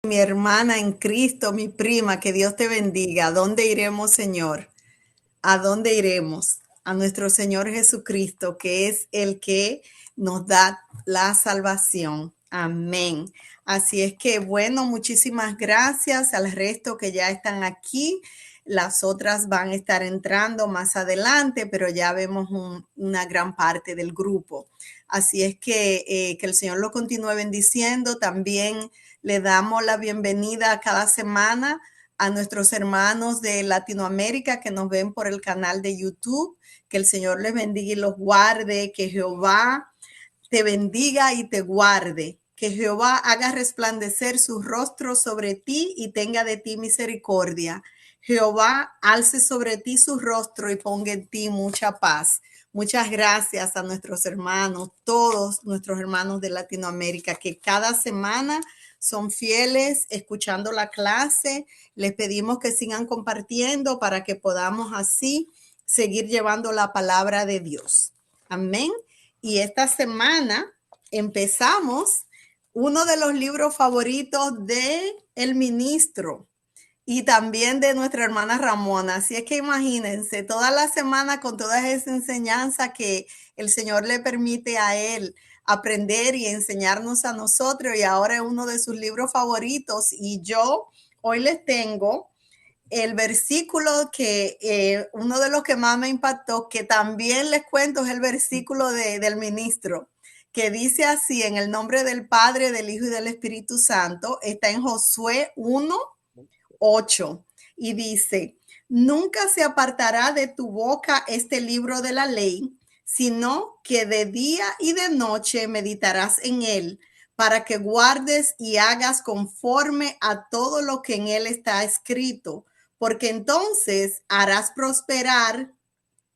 Mi hermana en Cristo, mi prima, que Dios te bendiga. ¿A dónde iremos, Señor? ¿A dónde iremos? A nuestro Señor Jesucristo, que es el que nos da la salvación. Amén. Así es que, bueno, muchísimas gracias al resto que ya están aquí. Las otras van a estar entrando más adelante, pero ya vemos una gran parte del grupo. Así es que el Señor lo continúe bendiciendo. También le damos la bienvenida a cada semana a nuestros hermanos de Latinoamérica que nos ven por el canal de YouTube. Que el Señor les bendiga y los guarde, que Jehová te bendiga y te guarde, que Jehová haga resplandecer su rostro sobre ti y tenga de ti misericordia. Jehová alce sobre ti su rostro y ponga en ti mucha paz. Muchas gracias a nuestros hermanos, todos nuestros hermanos de Latinoamérica, que cada semana son fieles escuchando la clase. Les pedimos que sigan compartiendo para que podamos así seguir llevando la palabra de Dios. Amén. Y esta semana empezamos uno de los libros favoritos de el ministro y también de nuestra hermana Ramona. Así es que imagínense, toda la semana con toda esa enseñanza que el Señor le permite a él aprender y enseñarnos a nosotros, y ahora es uno de sus libros favoritos. Y yo hoy les tengo el versículo que uno de los que más me impactó, que también les cuento, es el versículo del ministro, que dice así: en el nombre del Padre, del Hijo y del Espíritu Santo. Está en Josué 1:8 y dice: nunca se apartará de tu boca este libro de la ley, sino que de día y de noche meditarás en él, para que guardes y hagas conforme a todo lo que en él está escrito, porque entonces harás prosperar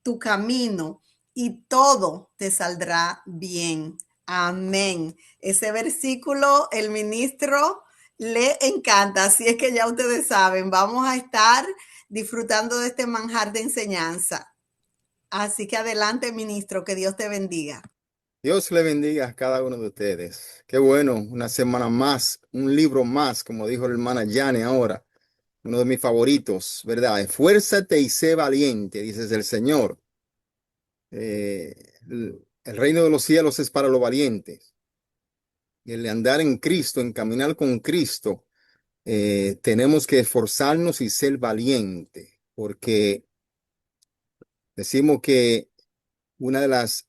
tu camino y todo te saldrá bien. Amén. Ese versículo, el ministro le encanta, así es que ya ustedes saben, vamos a estar disfrutando de este manjar de enseñanza. Así que adelante, ministro, que Dios te bendiga. Dios le bendiga a cada uno de ustedes. Qué bueno, una semana más, un libro más, como dijo la hermana Jane ahora, uno de mis favoritos, ¿verdad? Esfuérzate y sé valiente, dices el Señor. El reino de los cielos es para los valientes. Y el andar en Cristo, en caminar con Cristo, tenemos que esforzarnos y ser valientes, porque decimos que una de las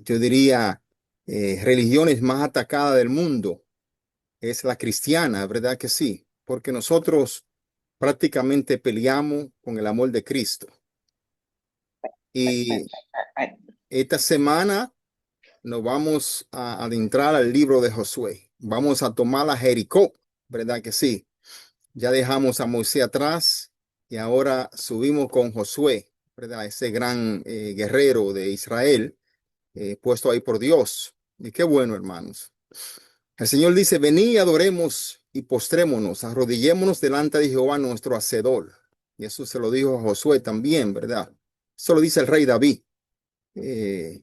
yo diría, religiones más atacadas del mundo es la cristiana, ¿verdad que sí? Porque nosotros prácticamente peleamos con el amor de Cristo. Y esta semana nos vamos a adentrar al libro de Josué. Vamos a tomar a Jericó, ¿verdad que sí? Ya dejamos a Moisés atrás y ahora subimos con Josué, ¿verdad? Ese gran guerrero de Israel, puesto ahí por Dios. Y qué bueno, hermanos. El Señor dice: venid y adoremos y postrémonos, arrodillémonos delante de Jehová nuestro Hacedor. Y eso se lo dijo a Josué también, ¿verdad? Eso lo dice el rey David. Eh,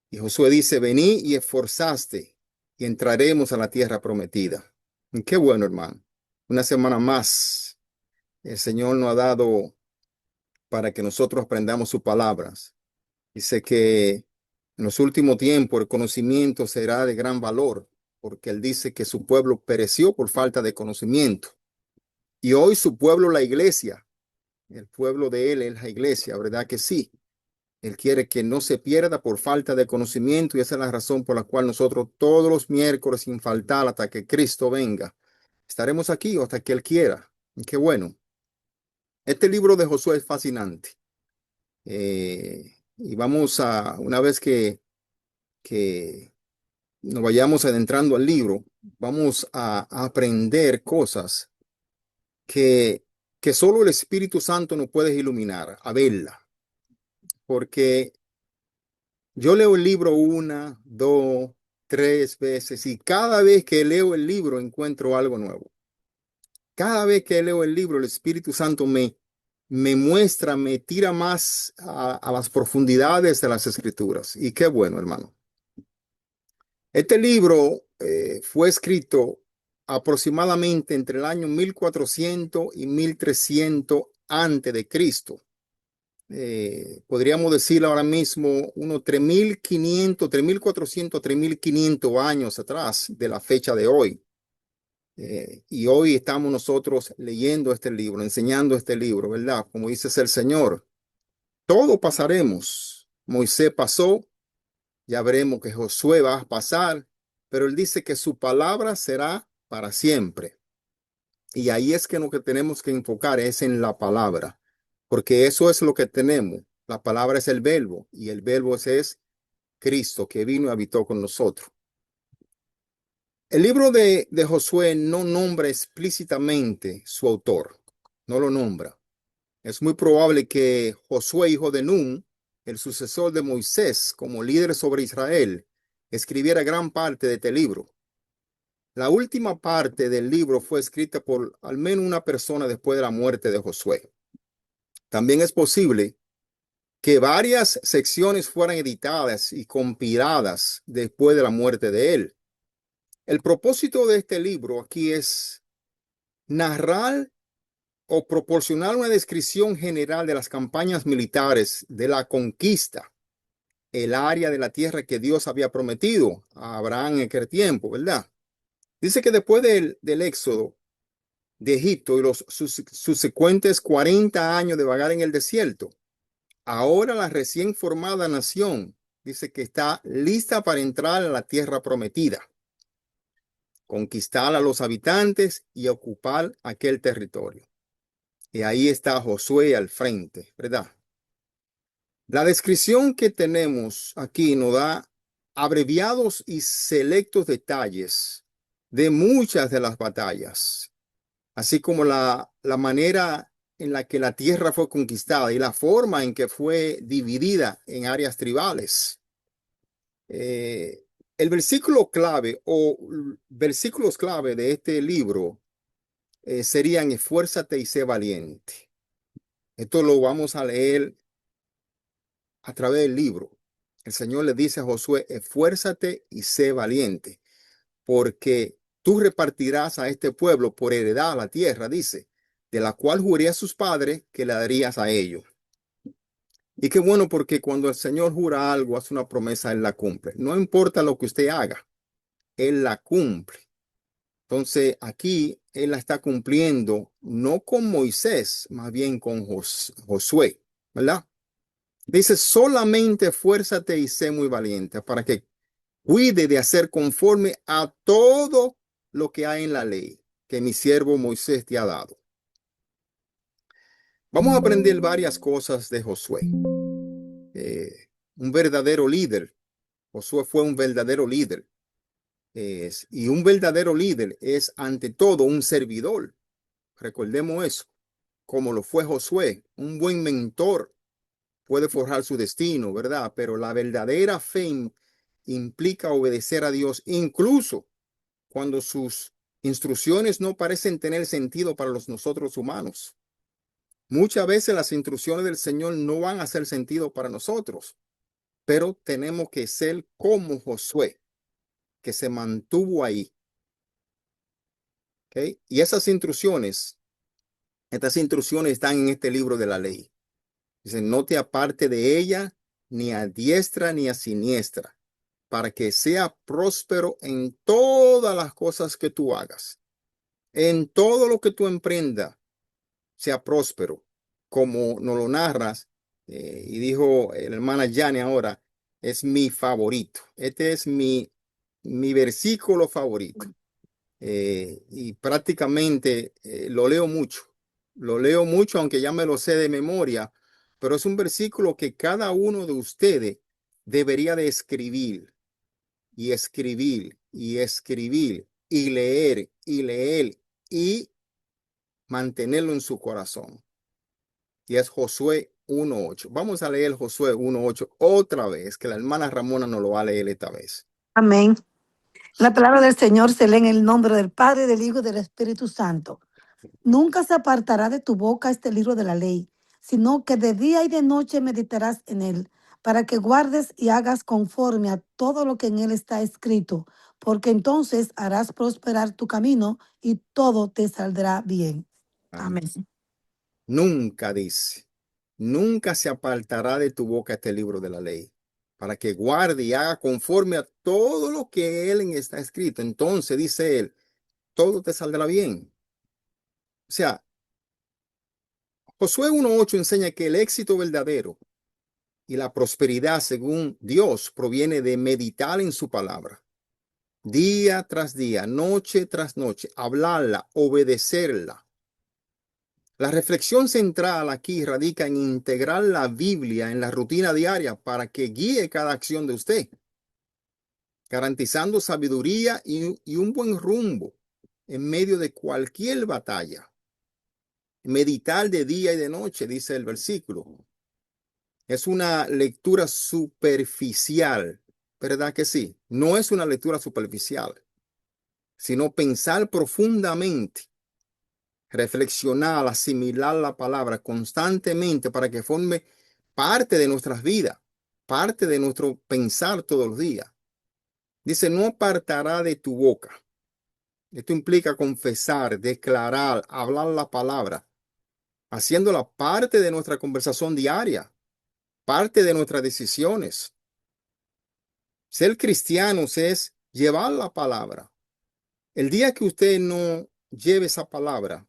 y Josué dice: venid y esforzaste y entraremos a la tierra prometida. Y qué bueno, hermano. Una semana más el Señor nos ha dado para que nosotros aprendamos sus palabras. Dice que en los últimos tiempos el conocimiento será de gran valor, porque Él dice que su pueblo pereció por falta de conocimiento. Y hoy su pueblo, la iglesia, el pueblo de Él es la iglesia, ¿verdad que sí? Él quiere que no se pierda por falta de conocimiento, y esa es la razón por la cual nosotros todos los miércoles, sin faltar hasta que Cristo venga, estaremos aquí o hasta que Él quiera. Y qué bueno. Este libro de Josué es fascinante. Y vamos a, una vez que nos vayamos adentrando al libro, vamos a aprender cosas que, que solo el Espíritu Santo nos puede iluminar, a verla. Porque yo leo el libro una, dos, tres veces, y cada vez que leo el libro encuentro algo nuevo. Cada vez que leo el libro, el Espíritu Santo me muestra, me tira más a las profundidades de las Escrituras. Y qué bueno, hermano. Este libro fue escrito aproximadamente entre el año 1400 y 1300 antes de Cristo. Podríamos decir ahora mismo unos 3500, 3400, 3500 años atrás de la fecha de hoy. Y hoy estamos nosotros leyendo este libro, enseñando este libro, ¿verdad? Como dice el Señor, todo pasaremos. Moisés pasó, ya veremos que Josué va a pasar, pero él dice que su palabra será para siempre. Y ahí es que lo que tenemos que enfocar es en la palabra, porque eso es lo que tenemos. La palabra es el verbo y el verbo es Cristo que vino y habitó con nosotros. El libro de Josué no nombra explícitamente su autor, no lo nombra. Es muy probable que Josué, hijo de Nun, el sucesor de Moisés como líder sobre Israel, escribiera gran parte de este libro. La última parte del libro fue escrita por al menos una persona después de la muerte de Josué. También es posible que varias secciones fueran editadas y compiladas después de la muerte de él. El propósito de este libro aquí es narrar o proporcionar una descripción general de las campañas militares de la conquista, el área de la tierra que Dios había prometido a Abraham en aquel tiempo, ¿verdad? Dice que después del éxodo de Egipto y los subsecuentes 40 años de vagar en el desierto, ahora la recién formada nación dice que está lista para entrar a la tierra prometida, conquistar a los habitantes y ocupar aquel territorio. Y ahí está Josué al frente, ¿verdad? La descripción que tenemos aquí nos da abreviados y selectos detalles de muchas de las batallas, así como la manera en la que la tierra fue conquistada y la forma en que fue dividida en áreas tribales. El versículo clave o versículos clave de este libro serían esfuérzate y sé valiente. Esto lo vamos a leer a través del libro. El Señor le dice a Josué, esfuérzate y sé valiente, porque tú repartirás a este pueblo por heredad la tierra, dice, de la cual juré a sus padres que la darías a ellos. Y qué bueno, porque cuando el Señor jura algo, hace una promesa, Él la cumple. No importa lo que usted haga, Él la cumple. Entonces, aquí Él la está cumpliendo, no con Moisés, más bien con Josué, ¿verdad? Dice, solamente esfuérzate y sé muy valiente para que cuide de hacer conforme a todo lo que hay en la ley que mi siervo Moisés te ha dado. Vamos a aprender varias cosas de Josué. Un verdadero líder. Josué fue un verdadero líder. Y un verdadero líder es ante todo un servidor. Recordemos eso, como lo fue Josué. Un buen mentor puede forjar su destino, ¿verdad? Pero la verdadera fe implica obedecer a Dios, incluso cuando sus instrucciones no parecen tener sentido para nosotros humanos. Muchas veces las instrucciones del Señor no van a hacer sentido para nosotros, pero tenemos que ser como Josué, que se mantuvo ahí. ¿Okay? Y estas instrucciones están en este libro de la ley. Dice, no te aparte de ella ni a diestra ni a siniestra, para que sea próspero en todas las cosas que tú hagas. En todo lo que tú emprendas, sea próspero, como nos lo narras. Y dijo la hermana Jane ahora, es mi favorito. Este es mi versículo favorito. Y prácticamente lo leo mucho, aunque ya me lo sé de memoria, pero es un versículo que cada uno de ustedes debería de escribir y escribir y escribir y leer y mantenerlo en su corazón. Y es Josué 1:8. Vamos a leer Josué 1:8 otra vez, que la hermana Ramona nos lo va a leer esta vez. Amén. La palabra del Señor se lee en el nombre del Padre, del Hijo y del Espíritu Santo. Nunca se apartará de tu boca este libro de la ley, sino que de día y de noche meditarás en él, para que guardes y hagas conforme a todo lo que en él está escrito, porque entonces harás prosperar tu camino y todo te saldrá bien. Amén. Amén. Nunca dice, nunca se apartará de tu boca este libro de la ley, para que guarde y haga conforme a todo lo que él en está escrito. Entonces dice él, todo te saldrá bien. O sea, Josué 1:8 enseña que el éxito verdadero y la prosperidad según Dios proviene de meditar en su palabra. Día tras día, noche tras noche, hablarla, obedecerla. La reflexión central aquí radica en integrar la Biblia en la rutina diaria para que guíe cada acción de usted, garantizando sabiduría y un buen rumbo en medio de cualquier batalla. Meditar de día y de noche, dice el versículo. Es una lectura superficial, ¿verdad que sí? No es una lectura superficial, sino pensar profundamente, reflexionar, asimilar la palabra constantemente para que forme parte de nuestras vidas, parte de nuestro pensar todos los días. Dice, no apartará de tu boca. Esto implica confesar, declarar, hablar la palabra, haciéndola parte de nuestra conversación diaria, parte de nuestras decisiones. Ser cristianos es llevar la palabra. El día que usted no lleve esa palabra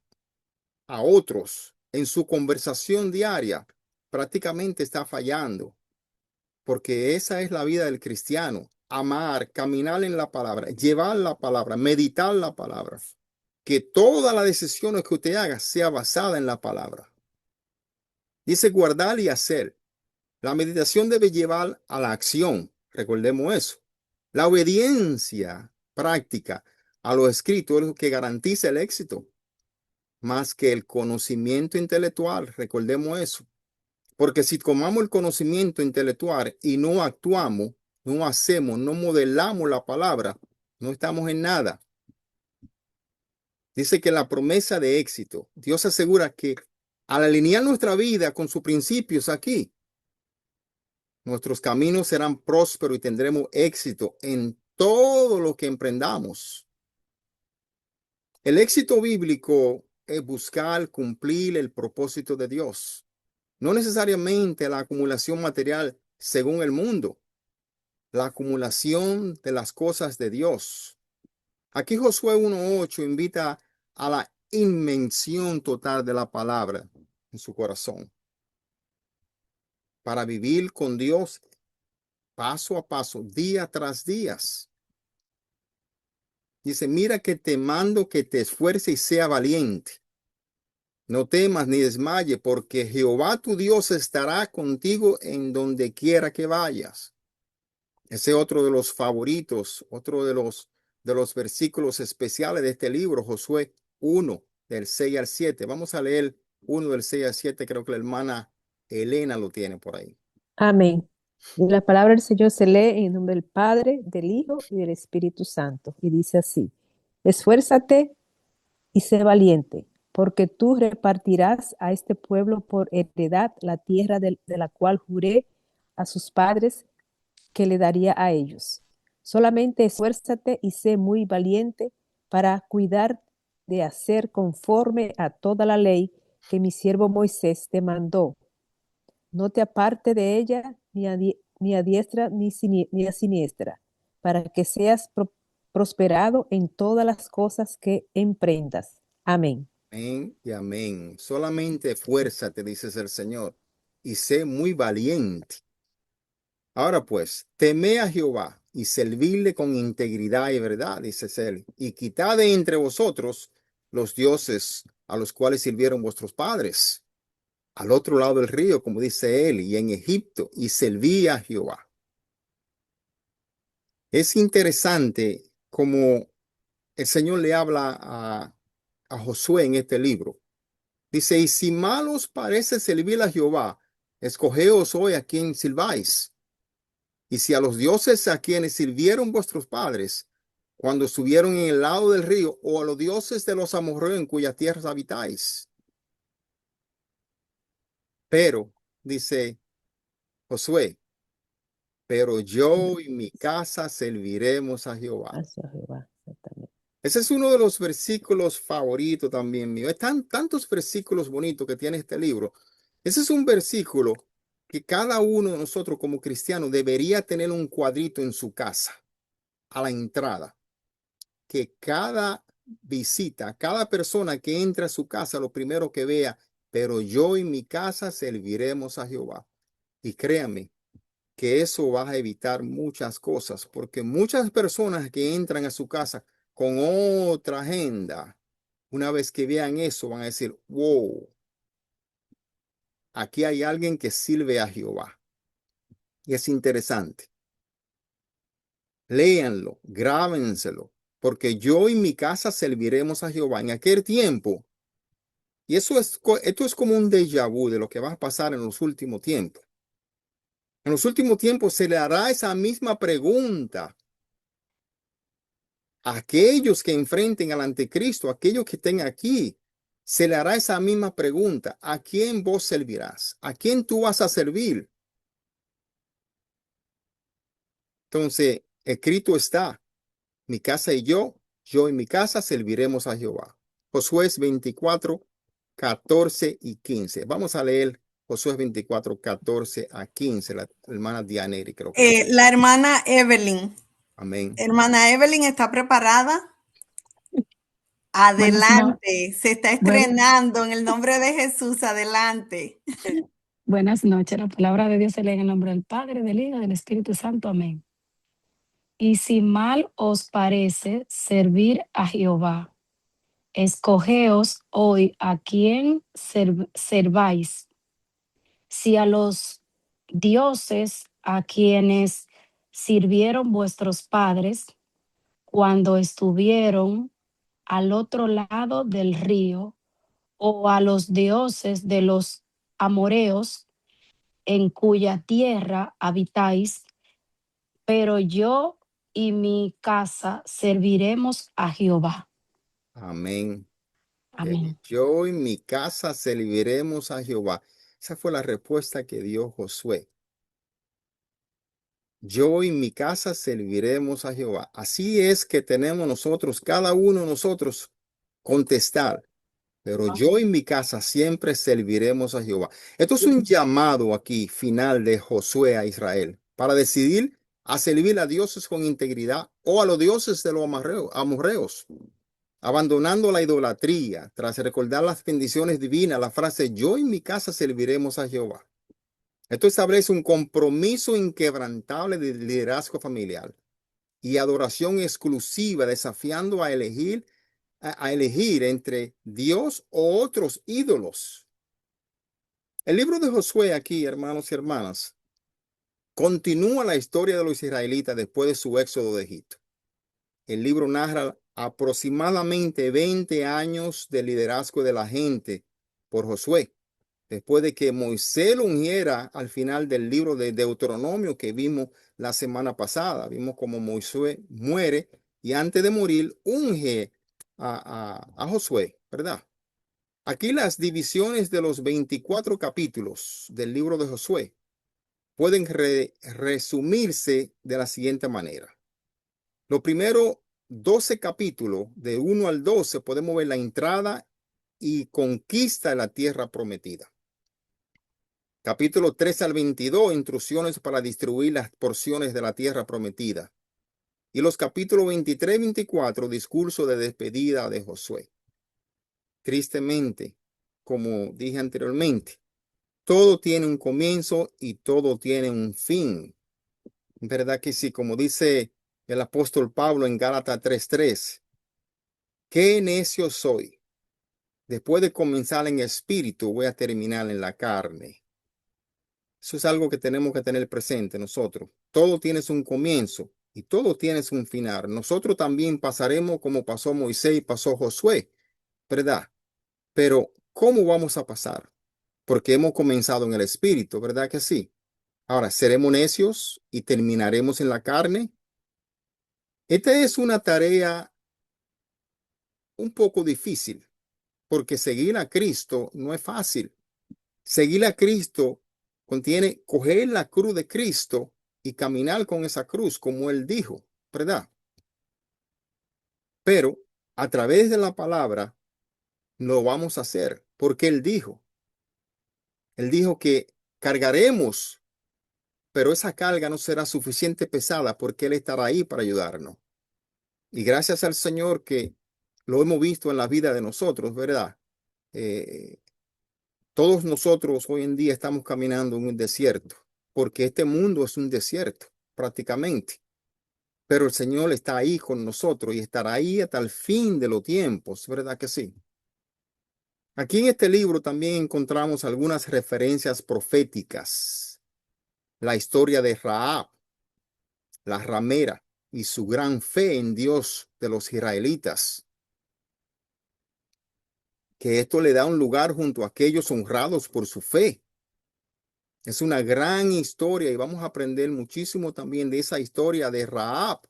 a otros en su conversación diaria, prácticamente está fallando, porque esa es la vida del cristiano. Amar, caminar en la palabra, llevar la palabra, meditar la palabra. Que todas las decisiones que usted haga sea basada en la palabra. Dice guardar y hacer. La meditación debe llevar a la acción. Recordemos eso. La obediencia práctica a lo escrito es lo que garantiza el éxito, más que el conocimiento intelectual. Recordemos eso. Porque si tomamos el conocimiento intelectual y no actuamos, no hacemos, no modelamos la palabra, no estamos en nada. Dice que la promesa de éxito, Dios asegura que al alinear nuestra vida con sus principios aquí, nuestros caminos serán prósperos y tendremos éxito en todo lo que emprendamos. El éxito bíblico es buscar cumplir el propósito de Dios, no necesariamente la acumulación material según el mundo, la acumulación de las cosas de Dios. Aquí Josué 1:8 invita a la inmensión total de la palabra en su corazón para vivir con Dios paso a paso, día tras día. Dice, mira que te mando que te esfuerces y sea valiente. No temas ni desmaye, porque Jehová tu Dios estará contigo en donde quiera que vayas. Ese es otro de los favoritos, otro de los versículos especiales de este libro, Josué 1, del 6 al 7. Vamos a leer 1 del 6 al 7, creo que la hermana Elena lo tiene por ahí. Amén. Y la palabra del Señor se lee en el nombre del Padre, del Hijo y del Espíritu Santo. Y dice así, esfuérzate y sé valiente, porque tú repartirás a este pueblo por heredad la tierra de la cual juré a sus padres que le daría a ellos. Solamente esfuérzate y sé muy valiente para cuidar de hacer conforme a toda la ley que mi siervo Moisés te mandó. No te aparte de ella ni a diestra ni a siniestra, para que seas prosperado en todas las cosas que emprendas. Amén. Amén y amén. Solamente esfuérzate, dices el Señor, y sé muy valiente. Ahora pues, teme a Jehová y servidle con integridad y verdad, dice él, y quitad de entre vosotros los dioses a los cuales sirvieron vuestros padres, al otro lado del río, como dice él, y en Egipto, y serví a Jehová. Es interesante como el Señor le habla a Josué en este libro. Dice, y si mal os parece servir a Jehová, escogeos hoy a quien sirváis. Y si a los dioses a quienes sirvieron vuestros padres, cuando estuvieron en el lado del río, o a los dioses de los amorreos en cuyas tierras habitáis. Pero, dice Josué, pero yo y mi casa serviremos a Jehová. Hacia Jehová. Exactamente. Ese es uno de los versículos favoritos también mío. Están tantos versículos bonitos que tiene este libro. Ese es un versículo que cada uno de nosotros como cristianos debería tener un cuadrito en su casa, a la entrada, que cada visita, cada persona que entra a su casa, lo primero que vea, pero yo y mi casa serviremos a Jehová. Y créanme que eso va a evitar muchas cosas, porque muchas personas que entran a su casa con otra agenda, una vez que vean eso, van a decir, wow, aquí hay alguien que sirve a Jehová. Y es interesante. Léanlo, grábenselo, porque yo y mi casa serviremos a Jehová. En aquel tiempo, y esto es como un déjà vu de lo que va a pasar en los últimos tiempos. En los últimos tiempos se le hará esa misma pregunta a aquellos que enfrenten al anticristo, aquellos que estén aquí. Se le hará esa misma pregunta: ¿a quién vos servirás? ¿A quién tú vas a servir? Entonces, escrito está: mi casa y yo y mi casa serviremos a Jehová. Josué 24, 14 y 15. Vamos a leer Josué 24, 14 a 15. La hermana Dianeri, creo que. La hermana Evelyn. Amén. Hermana Evelyn, ¿está preparada? Adelante, se está estrenando en el nombre de Jesús, adelante. Buenas noches. La palabra de Dios se lee en el nombre del Padre, del Hijo y del Espíritu Santo. Amén. Y si mal os parece servir a Jehová, escogeos hoy a quién serváis. Si a los dioses a quienes sirvieron vuestros padres cuando estuvieron al otro lado del río, o a los dioses de los amoreos en cuya tierra habitáis, pero yo y mi casa serviremos a Jehová. Amén. Amén. Yo y mi casa serviremos a Jehová. Esa fue la respuesta que dio Josué. Yo y mi casa serviremos a Jehová. Así es que tenemos nosotros, cada uno de nosotros, contestar. Pero yo y mi casa siempre serviremos a Jehová. Esto es un llamado aquí final de Josué a Israel para decidir a servir a dioses con integridad o a los dioses de los amorreos, abandonando la idolatría tras recordar las bendiciones divinas. La frase yo y mi casa serviremos a Jehová. Esto establece un compromiso inquebrantable de liderazgo familiar y adoración exclusiva, desafiando a elegir entre Dios o otros ídolos. El libro de Josué aquí, hermanos y hermanas, continúa la historia de los israelitas después de su éxodo de Egipto. El libro narra aproximadamente 20 años de liderazgo de la gente por Josué, después de que Moisés lo ungiera al final del libro de Deuteronomio que vimos la semana pasada. Vimos cómo Moisés muere y antes de morir unge a Josué, ¿verdad? Aquí las divisiones de los 24 capítulos del libro de Josué pueden resumirse de la siguiente manera. Los primeros 12 capítulos, de 1 al 12, podemos ver la entrada y conquista de la tierra prometida. Capítulo 3 al 22, instrucciones para distribuir las porciones de la tierra prometida. Y los capítulos 23 y 24, discurso de despedida de Josué. Tristemente, como dije anteriormente, todo tiene un comienzo y todo tiene un fin. ¿Verdad que sí? Como dice el apóstol Pablo en Gálatas 3:3, qué necio soy. Después de comenzar en espíritu, voy a terminar en la carne. Eso es algo que tenemos que tener presente nosotros. Todo tiene un comienzo y todo tiene un final. Nosotros también pasaremos como pasó Moisés y pasó Josué, ¿verdad? Pero, ¿cómo vamos a pasar? Porque hemos comenzado en el espíritu, ¿verdad que sí? Ahora, ¿seremos necios y terminaremos en la carne? Esta es una tarea un poco difícil, porque seguir a Cristo no es fácil. Seguir a Cristo contiene coger la cruz de Cristo y caminar con esa cruz, como él dijo, ¿verdad? Pero a través de la palabra lo vamos a hacer, porque él dijo que cargaremos, pero esa carga no será suficiente pesada porque él estará ahí para ayudarnos. Y gracias al Señor que lo hemos visto en la vida de nosotros, ¿verdad? Eh, Todos nosotros hoy en día estamos caminando en un desierto, porque este mundo es un desierto prácticamente. Pero el Señor está ahí con nosotros y estará ahí hasta el fin de los tiempos, ¿verdad que sí? Aquí en este libro también encontramos algunas referencias proféticas. La historia de Rahab, la ramera, y su gran fe en Dios de los israelitas, que esto le da un lugar junto a aquellos honrados por su fe. Es una gran historia y vamos a aprender muchísimo también de esa historia de Rahab,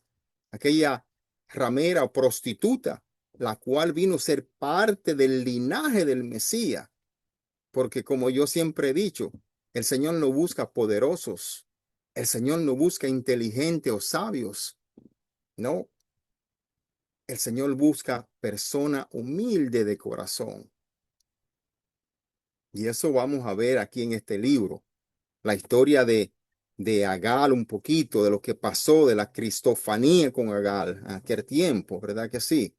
aquella ramera o prostituta, la cual vino a ser parte del linaje del Mesías. Porque como yo siempre he dicho, el Señor no busca poderosos, el Señor no busca inteligentes o sabios, no. El Señor busca persona humilde de corazón. Y eso vamos a ver aquí en este libro. La historia de Agal, un poquito de lo que pasó, de la cristofanía con Agal en aquel tiempo, ¿verdad que sí?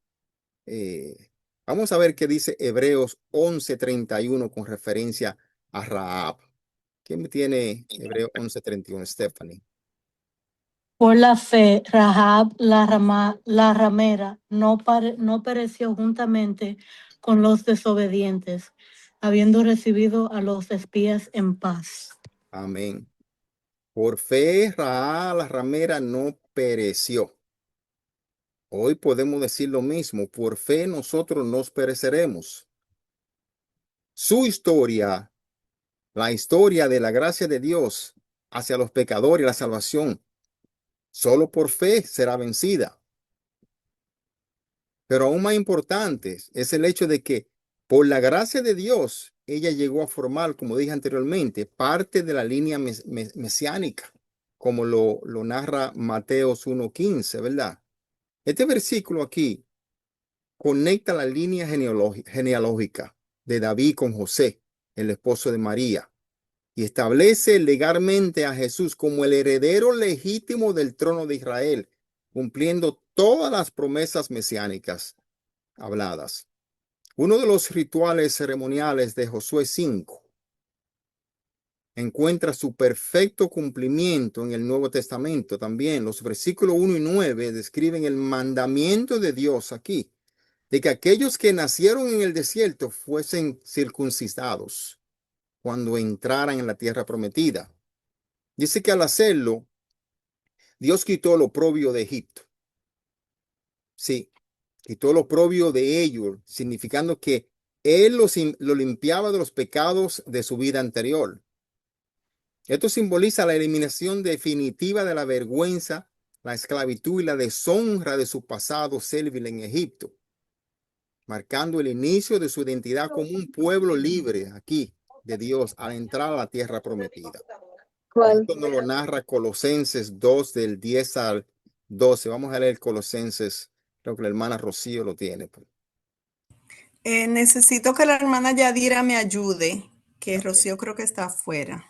Vamos a ver qué dice Hebreos 11:31 con referencia a Rahab. ¿Quién tiene Hebreos 11:31, Stephanie? Por la fe, Rahab, la ramera, no pereció juntamente con los desobedientes, habiendo recibido a los espías en paz. Amén. Por fe, Rahab, la ramera, no pereció. Hoy podemos decir lo mismo. Por fe nosotros nos pereceremos. Su historia, la historia de la gracia de Dios hacia los pecadores y la salvación, solo por fe será vencida. Pero aún más importante es el hecho de que por la gracia de Dios, ella llegó a formar, como dije anteriormente, parte de la línea mesiánica, como lo narra Mateos 1:15, ¿verdad? Este versículo aquí conecta la línea genealógica de David con José, el esposo de María, y establece legalmente a Jesús como el heredero legítimo del trono de Israel, cumpliendo todas las promesas mesiánicas habladas. Uno de los rituales ceremoniales de Josué 5 encuentra su perfecto cumplimiento en el Nuevo Testamento también. Los versículos 1 y 9 describen el mandamiento de Dios aquí, de que aquellos que nacieron en el desierto fuesen circuncidados cuando entraran en la tierra prometida. Dice que al hacerlo, Dios quitó lo oprobio de Egipto. Sí, quitó lo oprobio de ellos, significando que Él lo limpiaba de los pecados de su vida anterior. Esto simboliza la eliminación definitiva de la vergüenza, la esclavitud y la deshonra de su pasado servil en Egipto, marcando el inicio de su identidad como un pueblo libre aquí de Dios al entrar a la tierra prometida. Esto nos lo narra Colosenses 2 del 10 al 12. Vamos a leer Colosenses, creo que la hermana Rocío lo tiene. Necesito que la hermana Yadira me ayude, que Rocío creo que está afuera.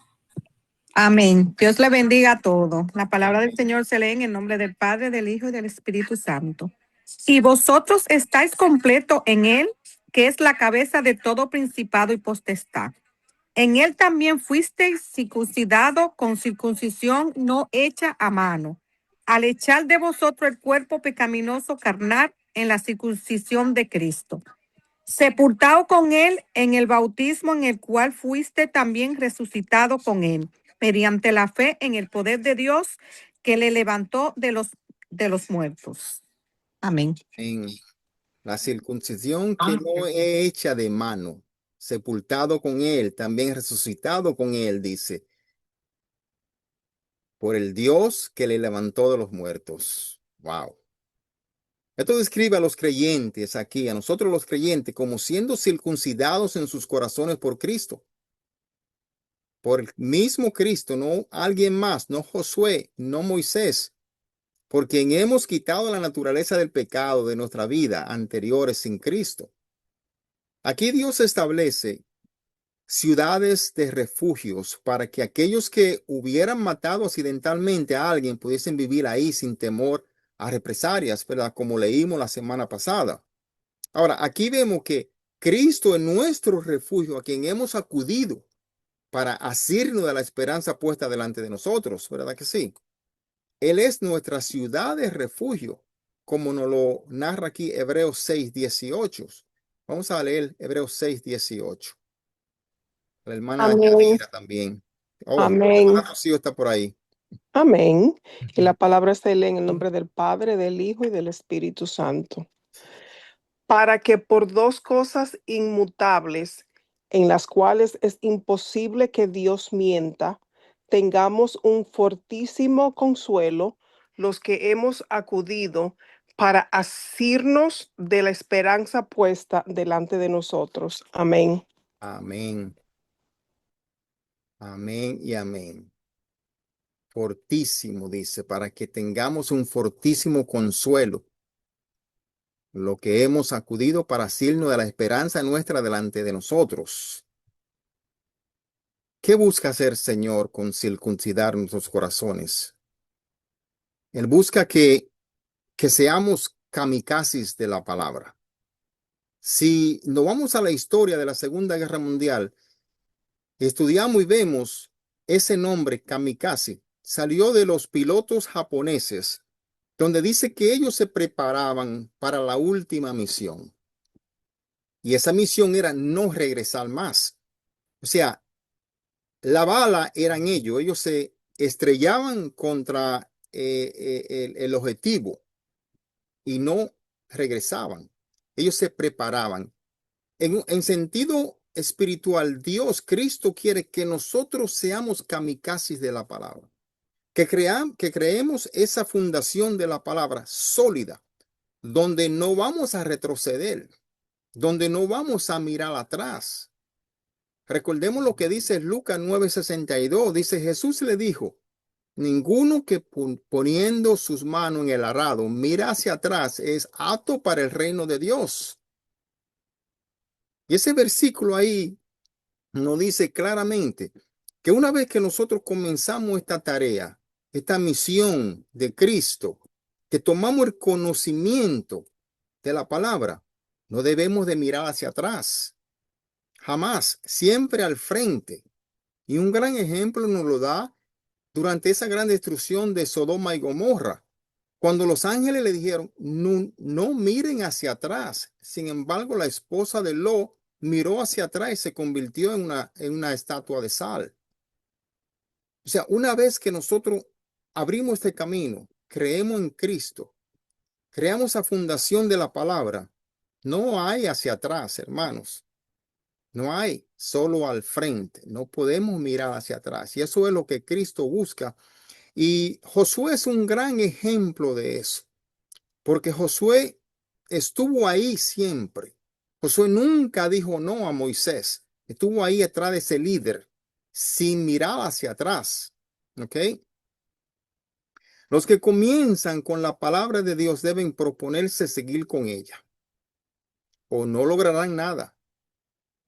Amén. Dios le bendiga a todos. La palabra del Señor se lee en el nombre del Padre, del Hijo y del Espíritu Santo. Y vosotros estáis completos en Él, que es la cabeza de todo principado y potestad. En Él también fuisteis circuncidados con circuncisión no hecha a mano, al echar de vosotros el cuerpo pecaminoso carnal en la circuncisión de Cristo, sepultado con Él en el bautismo en el cual fuiste también resucitado con Él, mediante la fe en el poder de Dios que le levantó de los muertos. Amén. En la circuncisión que no es hecha de mano, sepultado con Él, también resucitado con Él, dice, por el Dios que le levantó de los muertos. Wow. Esto describe a los creyentes aquí, a nosotros los creyentes, como siendo circuncidados en sus corazones por Cristo. por el mismo Cristo, no alguien más, no Josué, no Moisés, por quien hemos quitado la naturaleza del pecado de nuestra vida anteriores sin Cristo. Aquí Dios establece ciudades de refugios para que aquellos que hubieran matado accidentalmente a alguien pudiesen vivir ahí sin temor a represalias, ¿verdad? Como leímos la semana pasada. Ahora, aquí vemos que Cristo es nuestro refugio a quien hemos acudido para asirnos de la esperanza puesta delante de nosotros, ¿verdad que sí? Él es nuestra ciudad de refugio, como nos lo narra aquí Hebreos 6:18. Vamos a leer Hebreos 6:18. La hermana Amén. Yadira también. Oh, la Amén. hermana Rocío está por ahí. Amén. Y la palabra se lee en el nombre del Padre, del Hijo y del Espíritu Santo. Para que por dos cosas inmutables, en las cuales es imposible que Dios mienta, tengamos un fortísimo consuelo los que hemos acudido para asirnos de la esperanza puesta delante de nosotros. Amén. Amén. Amén y amén. Fortísimo, dice, para que tengamos un fortísimo consuelo, lo que hemos acudido para asirnos de la esperanza nuestra delante de nosotros. ¿Qué busca hacer, Señor, con circuncidar nuestros corazones? Él busca que seamos kamikazes de la palabra. Si nos vamos a la historia de la Segunda Guerra Mundial, estudiamos y vemos ese nombre kamikaze. Salió de los pilotos japoneses, donde dice que ellos se preparaban para la última misión. Y esa misión era no regresar más. O sea, la bala eran ellos. Ellos se estrellaban contra el objetivo y no regresaban. Ellos se preparaban. En sentido espiritual, Dios, Cristo quiere que nosotros seamos kamikazes de la palabra. Que creemos esa fundación de la palabra sólida, donde no vamos a retroceder, donde no vamos a mirar atrás. Recordemos lo que dice Lucas 9:62. Dice, Jesús le dijo, ninguno que poniendo sus manos en el arado mira hacia atrás es apto para el reino de Dios. Y ese versículo ahí nos dice claramente que una vez que nosotros comenzamos esta tarea, esta misión de Cristo, que tomamos el conocimiento de la palabra, no debemos de mirar hacia atrás. Jamás, siempre al frente. Y un gran ejemplo nos lo da durante esa gran destrucción de Sodoma y Gomorra, cuando los ángeles le dijeron, no, no miren hacia atrás. Sin embargo, la esposa de Lot miró hacia atrás y se convirtió en una estatua de sal. O sea, una vez que nosotros abrimos este camino, creemos en Cristo, creamos la fundación de la palabra, no hay hacia atrás, hermanos. No hay, solo al frente. No podemos mirar hacia atrás. Y eso es lo que Cristo busca. Y Josué es un gran ejemplo de eso, porque Josué estuvo ahí siempre. Josué nunca dijo no a Moisés. Estuvo ahí detrás de ese líder, sin mirar hacia atrás. ¿Ok? Los que comienzan con la palabra de Dios deben proponerse seguir con ella, o no lograrán nada.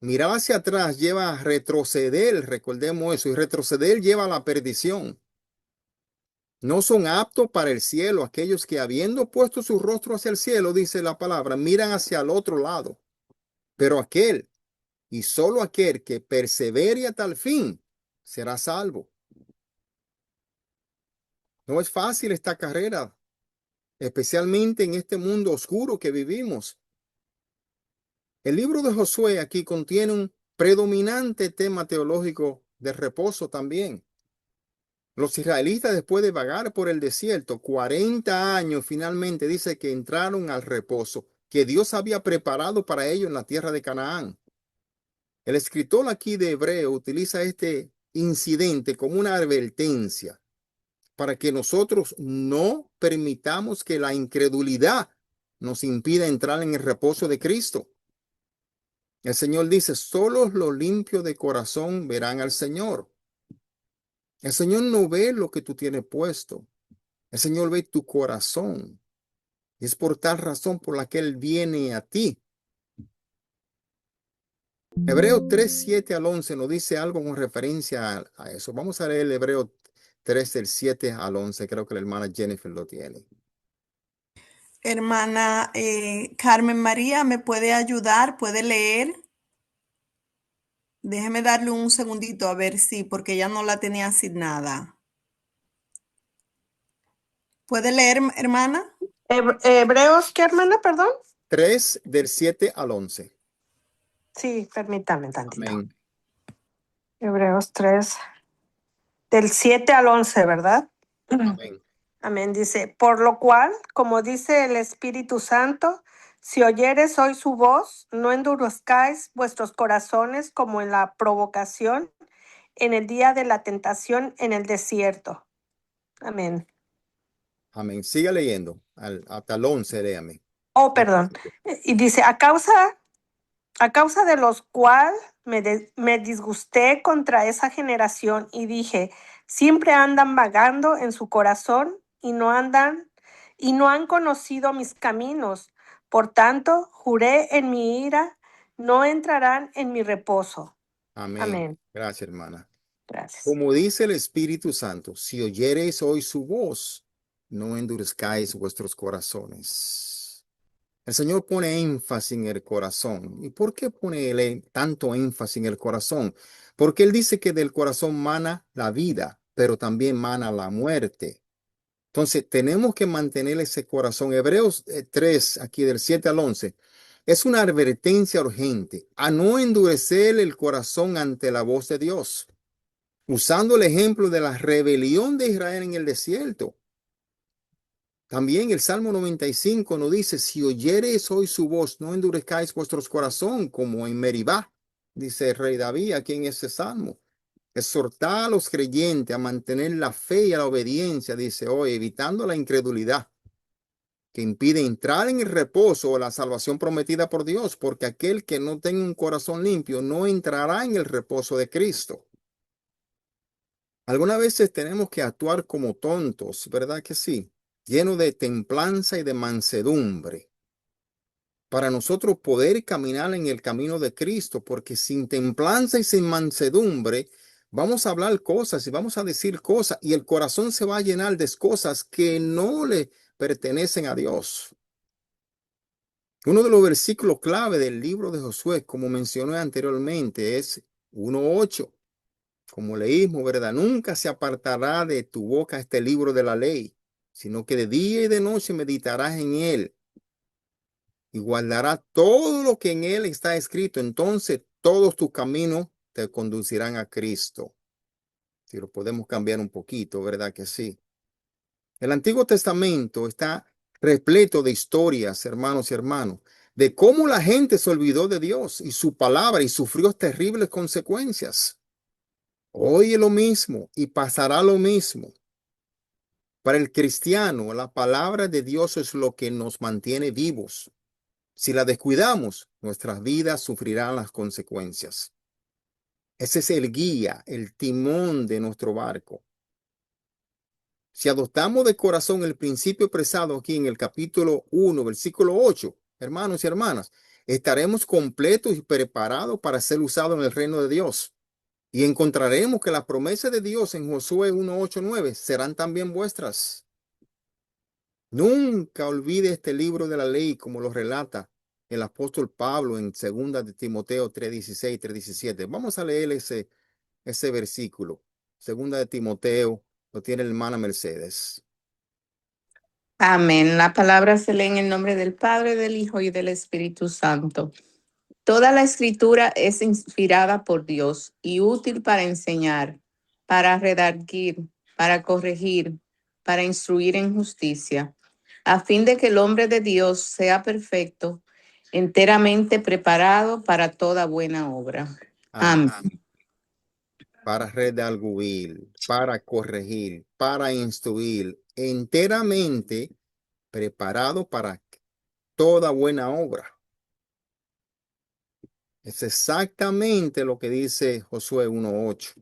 Mirar hacia atrás lleva a retroceder, recordemos eso, y retroceder lleva a la perdición. No son aptos para el cielo aquellos que habiendo puesto su rostro hacia el cielo, dice la palabra, miran hacia el otro lado. Pero aquel, y solo aquel que persevere hasta el fin, será salvo. No es fácil esta carrera, especialmente en este mundo oscuro que vivimos. El libro de Josué aquí contiene un predominante tema teológico de reposo también. Los israelitas, después de vagar por el desierto 40 años, finalmente dice que entraron al reposo que Dios había preparado para ellos en la tierra de Canaán. El escritor aquí de Hebreo utiliza este incidente como una advertencia para que nosotros no permitamos que la incredulidad nos impida entrar en el reposo de Cristo. El Señor dice, solo los limpios de corazón verán al Señor. El Señor no ve lo que tú tienes puesto. El Señor ve tu corazón. Y es por tal razón por la que Él viene a ti. Hebreo 3, 7 al 11 nos dice algo con referencia a eso. Vamos a leer el Hebreo 3 del 7 al 11. Creo que la hermana Jennifer lo tiene. Hermana Carmen María, ¿me puede ayudar? ¿Puede leer? Déjeme darle un segundito a ver si, porque ya no la tenía asignada. ¿Puede leer, hermana? Hebreos, ¿qué hermana? Perdón. 3 del 7 al 11. Sí, permítame tantito. Amén. Hebreos 3, del 7 al 11, ¿verdad? Amén. Amén. Dice, por lo cual, como dice el Espíritu Santo, si oyeres hoy su voz, no endurezcáis vuestros corazones como en la provocación, en el día de la tentación en el desierto. Amén. Amén. Siga leyendo. Hasta el 11, léame. Oh, perdón. Y dice, a causa de los cual me disgusté contra esa generación y dije, siempre andan vagando en su corazón y no han conocido mis caminos. Por tanto, juré en mi ira, no entrarán en mi reposo. Amén. Amén. Gracias, hermana. Gracias. Como dice el Espíritu Santo, si oyereis hoy su voz, no endurezcáis vuestros corazones. El Señor pone énfasis en el corazón. ¿Y por qué pone él tanto énfasis en el corazón? Porque Él dice que del corazón mana la vida, pero también mana la muerte. Entonces, tenemos que mantener ese corazón. Hebreos 3, aquí del 7 al 11, es una advertencia urgente a no endurecer el corazón ante la voz de Dios, usando el ejemplo de la rebelión de Israel en el desierto. También el Salmo 95 nos dice, si oyereis hoy su voz, no endurezcáis vuestros corazón como en Meribá, dice el rey David aquí en ese salmo. Exhortar a los creyentes a mantener la fe y la obediencia, dice hoy, evitando la incredulidad que impide entrar en el reposo o la salvación prometida por Dios, porque aquel que no tenga un corazón limpio no entrará en el reposo de Cristo. Algunas veces tenemos que actuar como tontos, ¿verdad que sí? Lleno de templanza y de mansedumbre, para nosotros poder caminar en el camino de Cristo, porque sin templanza y sin mansedumbre vamos a hablar cosas y vamos a decir cosas y el corazón se va a llenar de cosas que no le pertenecen a Dios. Uno de los versículos clave del libro de Josué, como mencioné anteriormente, es 1:8. Como leímos, ¿verdad? Nunca se apartará de tu boca este libro de la ley, sino que de día y de noche meditarás en él y guardarás todo lo que en él está escrito. Entonces todos tus caminos te conducirán a Cristo. Si lo podemos cambiar un poquito, ¿verdad que sí? El Antiguo Testamento está repleto de historias, hermanos y hermanos, de cómo la gente se olvidó de Dios y su palabra y sufrió terribles consecuencias. Hoy es lo mismo y pasará lo mismo. Para el cristiano, la palabra de Dios es lo que nos mantiene vivos. Si la descuidamos, nuestras vidas sufrirán las consecuencias. Ese es el guía, el timón de nuestro barco. Si adoptamos de corazón el principio expresado aquí en el capítulo 1, versículo 8, hermanos y hermanas, estaremos completos y preparados para ser usados en el reino de Dios. Y encontraremos que las promesas de Dios en Josué 1, 8, 9 serán también vuestras. Nunca olvide este libro de la ley como lo relata el apóstol Pablo en 2 de Timoteo 3:16, 3:17. Vamos a leer ese versículo. 2 de Timoteo lo tiene la hermana Mercedes. Amén. La palabra se lee en el nombre del Padre, del Hijo y del Espíritu Santo. Toda la escritura es inspirada por Dios y útil para enseñar, para redarguir, para corregir, para instruir en justicia, a fin de que el hombre de Dios sea perfecto, enteramente preparado para toda buena obra. Amén. Amén. Para redarguir, para corregir, para instruir, enteramente preparado para toda buena obra. Es exactamente lo que dice Josué 1:8.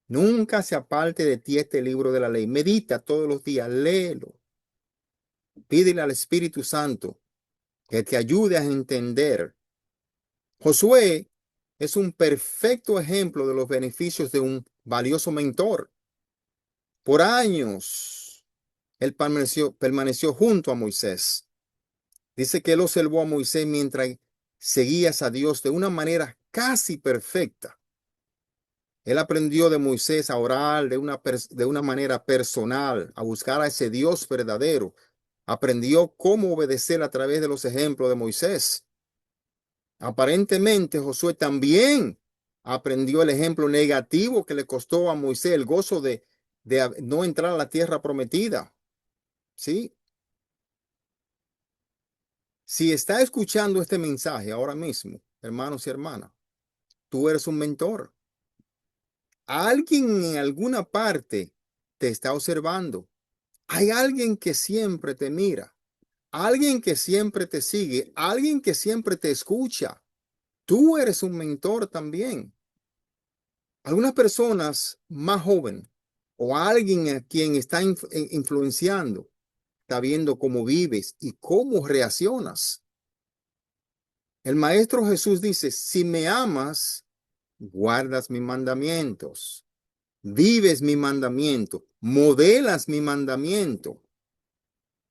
Nunca se aparte de ti este libro de la ley. Medita todos los días, léelo. Pídele al Espíritu Santo que te ayude a entender. Josué es un perfecto ejemplo de los beneficios de un valioso mentor. Por años, él permaneció junto a Moisés. Dice que él observó a Moisés mientras seguías a Dios de una manera casi perfecta. Él aprendió de Moisés a orar de una manera personal, a buscar a ese Dios verdadero. Aprendió cómo obedecer a través de los ejemplos de Moisés. Aparentemente, Josué también aprendió el ejemplo negativo que le costó a Moisés el gozo de no entrar a la tierra prometida. ¿Sí? Si está escuchando este mensaje ahora mismo, hermanos y hermanas, tú eres un mentor. Alguien en alguna parte te está observando. Hay alguien que siempre te mira, alguien que siempre te sigue, alguien que siempre te escucha. Tú eres un mentor también. Algunas personas más jóvenes o alguien a quien está influenciando, está viendo cómo vives y cómo reaccionas. El Maestro Jesús dice, si me amas, guardas mis mandamientos, vives mi mandamiento, modelas mi mandamiento,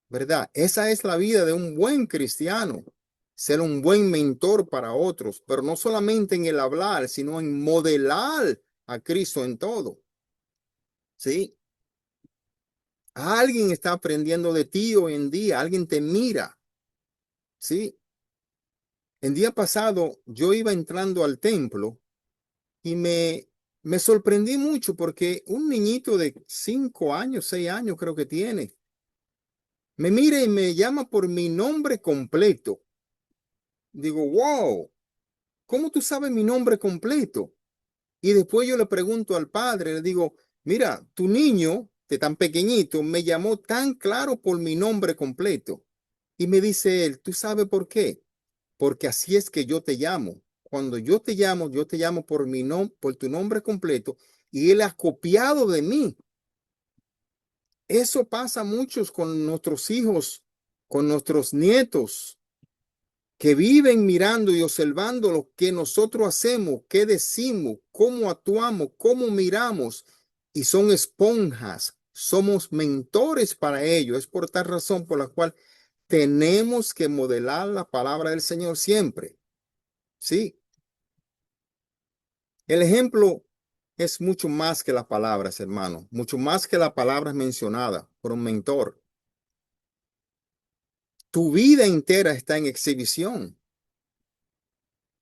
¿verdad? Esa es la vida de un buen cristiano, ser un buen mentor para otros, pero no solamente en el hablar, sino en modelar a Cristo en todo. ¿Sí? Alguien está aprendiendo de ti hoy en día, alguien te mira. ¿Sí? El día pasado yo iba entrando al templo y me sorprendí mucho porque un niñito de 5 años, 6 años creo que tiene, me mira y me llama por mi nombre completo. Digo, wow, ¿cómo tú sabes mi nombre completo? Y después yo le pregunto al padre, le digo, mira, tu niño de tan pequeñito me llamó tan claro por mi nombre completo. Y me dice él, ¿tú sabes por qué? Porque así es que yo te llamo. Cuando yo te llamo por por tu nombre completo y él ha copiado de mí. Eso pasa muchos con nuestros hijos, con nuestros nietos, que viven mirando y observando lo que nosotros hacemos, qué decimos, cómo actuamos, cómo miramos, y son esponjas, somos mentores para ellos. Es por tal razón por la cual tenemos que modelar la palabra del Señor siempre. Sí. El ejemplo es mucho más que las palabras, hermano, mucho más que las palabras mencionadas por un mentor. Tu vida entera está en exhibición.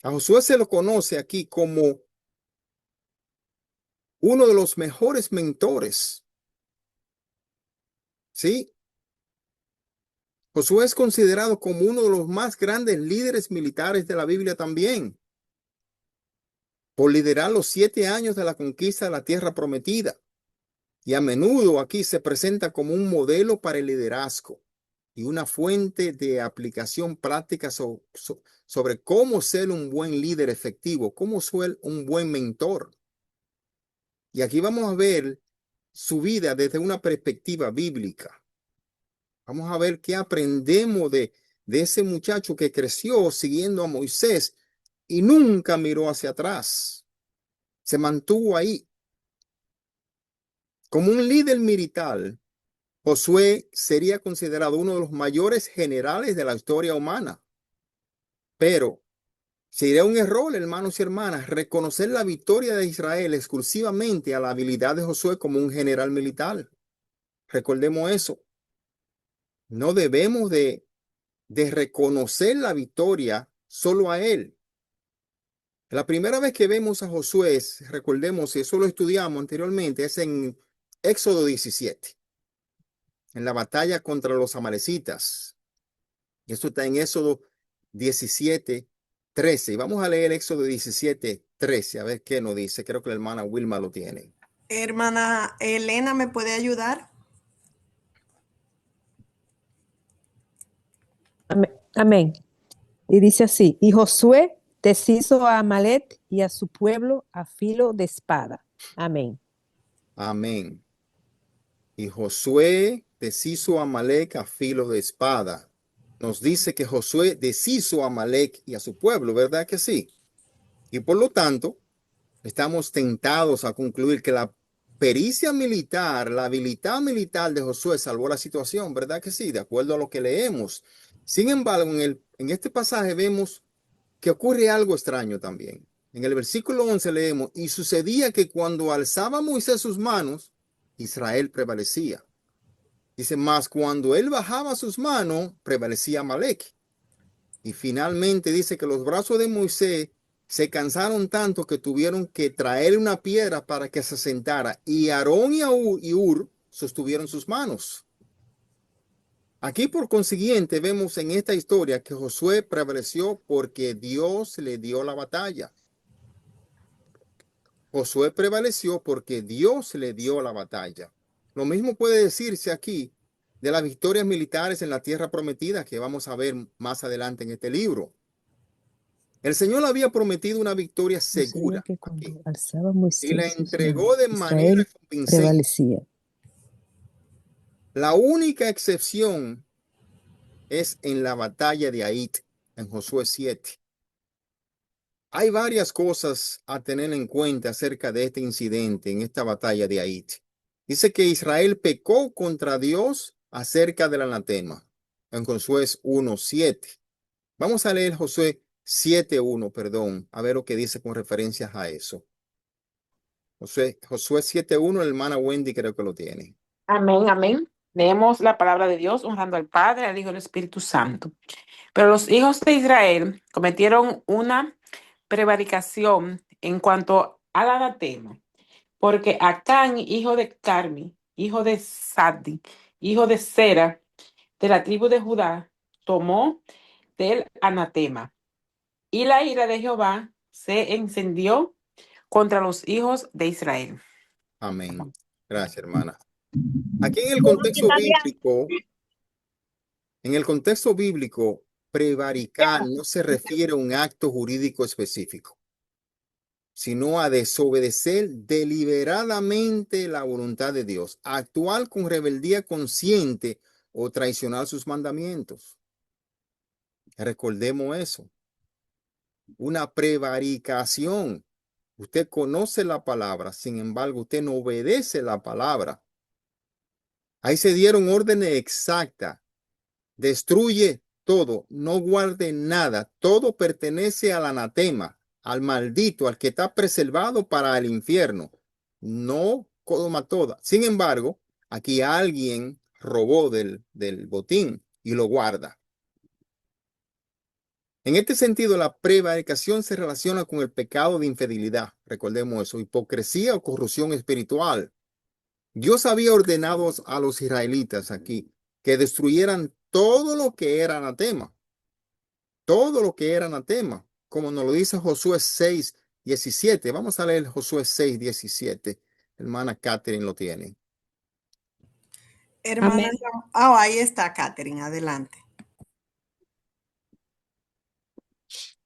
A Josué se lo conoce aquí como uno de los mejores mentores. ¿Sí? Josué es considerado como uno de los más grandes líderes militares de la Biblia también, por liderar los 7 años de la conquista de la tierra prometida. Y a menudo aquí se presenta como un modelo para el liderazgo y una fuente de aplicación práctica sobre cómo ser un buen líder efectivo, cómo ser un buen mentor. Y aquí vamos a ver su vida desde una perspectiva bíblica. Vamos a ver qué aprendemos de ese muchacho que creció siguiendo a Moisés y nunca miró hacia atrás. Se mantuvo ahí. Como un líder militar, Josué sería considerado uno de los mayores generales de la historia humana. Pero sería un error, hermanos y hermanas, reconocer la victoria de Israel exclusivamente a la habilidad de Josué como un general militar. Recordemos eso. No debemos de reconocer la victoria solo a él. La primera vez que vemos a Josué, recordemos, y eso lo estudiamos anteriormente, es en Éxodo 17, en la batalla contra los amalecitas. Y esto está en Éxodo 17, 13. Y vamos a leer Éxodo 17, 13, a ver qué nos dice. Creo que la hermana Wilma lo tiene. Hermana Elena, ¿me puede ayudar? Amén. Y dice así, y Josué deshizo a Amalek y a su pueblo a filo de espada. Amén. Amén. Y Josué deshizo a Amalek a filo de espada. Nos dice que Josué deshizo a Amalek y a su pueblo, ¿verdad que sí? Y por lo tanto, estamos tentados a concluir que la pericia militar, la habilidad militar de Josué salvó la situación, ¿verdad que sí? De acuerdo a lo que leemos. Sin embargo, en este pasaje vemos que ocurre algo extraño también. En el versículo 11 leemos, y sucedía que cuando alzaba Moisés sus manos, Israel prevalecía. Dice, más cuando él bajaba sus manos, prevalecía Amalek. Y finalmente dice que los brazos de Moisés se cansaron tanto que tuvieron que traer una piedra para que se sentara. Y Aarón y Ur sostuvieron sus manos. Aquí, por consiguiente, vemos en esta historia que Josué prevaleció porque Dios le dio la batalla. Josué prevaleció porque Dios le dio la batalla. Lo mismo puede decirse aquí de las victorias militares en la tierra prometida que vamos a ver más adelante en este libro. El Señor había prometido una victoria Sucedía segura que aquí cuando alzaba y Moisés la sus entregó manos, de manera Israel convincente. prevalecía. La única excepción es en la batalla de Ait, en Josué 7. Hay varias cosas a tener en cuenta acerca de este incidente en esta batalla de Ait. Dice que Israel pecó contra Dios acerca del anatema, en Josué 1:7. Vamos a leer Josué 7:1, perdón, a ver lo que dice con referencias a eso. Josué 7:1, la hermana Wendy creo que lo tiene. Amén, amén. Leemos la palabra de Dios honrando al Padre, al Hijo y al Espíritu Santo. Pero los hijos de Israel cometieron una prevaricación en cuanto al anatema, porque Acán, hijo de Carmi, hijo de Sadi, hijo de Sera, de la tribu de Judá, tomó del anatema. Y la ira de Jehová se encendió contra los hijos de Israel. Amén. Gracias, hermana. Aquí en el contexto bíblico, prevaricar no se refiere a un acto jurídico específico, sino a desobedecer deliberadamente la voluntad de Dios, actuar con rebeldía consciente o traicionar sus mandamientos. Recordemos eso. Una prevaricación. Usted conoce la palabra, sin embargo, usted no obedece la palabra. Ahí se dieron órdenes exactas. Destruye todo, no guarde nada. Todo pertenece al anatema, al maldito, al que está preservado para el infierno. No coma toda. Sin embargo, aquí alguien robó del botín y lo guarda. En este sentido, la prevaricación se relaciona con el pecado de infidelidad. Recordemos eso, hipocresía o corrupción espiritual. Dios había ordenado a los israelitas aquí que destruyeran todo lo que era anatema. Todo lo que era anatema. Como nos lo dice Josué 6:17. Vamos a leer Josué 6:17. Hermana Catherine lo tiene. Hermana, ahí está Catherine, adelante.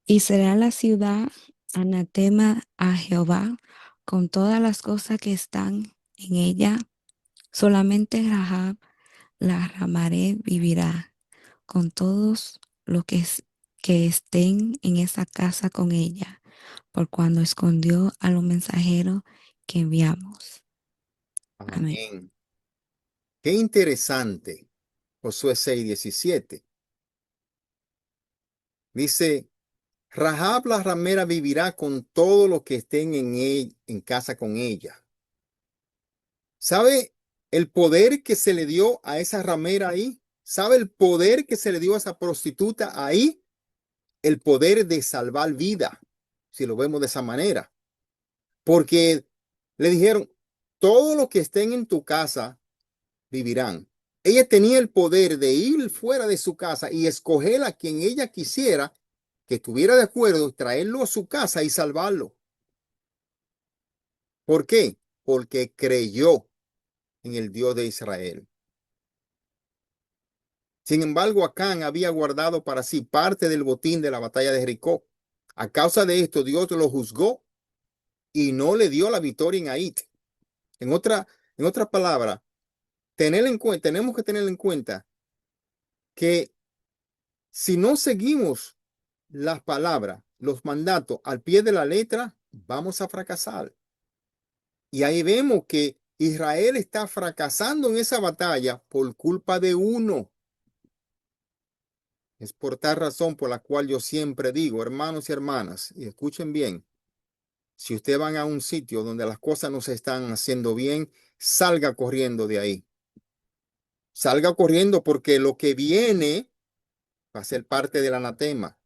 Y será la ciudad anatema a Jehová con todas las cosas que están en ella. Solamente Rahab la ramaré vivirá con todos los que estén en esa casa con ella, por cuando escondió a los mensajeros que enviamos. Amén. Amén. Qué interesante. Josué 6:17. Dice, Rahab la ramera vivirá con todo lo que estén en casa con ella. ¿Sabe el poder que se le dio a esa ramera ahí? ¿Sabe el poder que se le dio a esa prostituta ahí? El poder de salvar vida, si lo vemos de esa manera. Porque le dijeron, todo lo que estén en tu casa vivirán. Ella tenía el poder de ir fuera de su casa y escoger a quien ella quisiera que estuviera de acuerdo, traerlo a su casa y salvarlo. ¿Por qué? Porque creyó en el Dios de Israel. Sin embargo, Acán había guardado para sí parte del botín de la batalla de Jericó. A causa de esto, Dios lo juzgó y no le dio la victoria en Ait. En otra palabra, tenemos que tener en cuenta que si no seguimos las palabras, los mandatos al pie de la letra, vamos a fracasar. Y ahí vemos que Israel está fracasando en esa batalla por culpa de uno. Es por tal razón por la cual yo siempre digo, hermanos y hermanas, y escuchen bien, si ustedes van a un sitio donde las cosas no se están haciendo bien, salga corriendo de ahí. Salga corriendo porque lo que viene va a ser parte del anatema.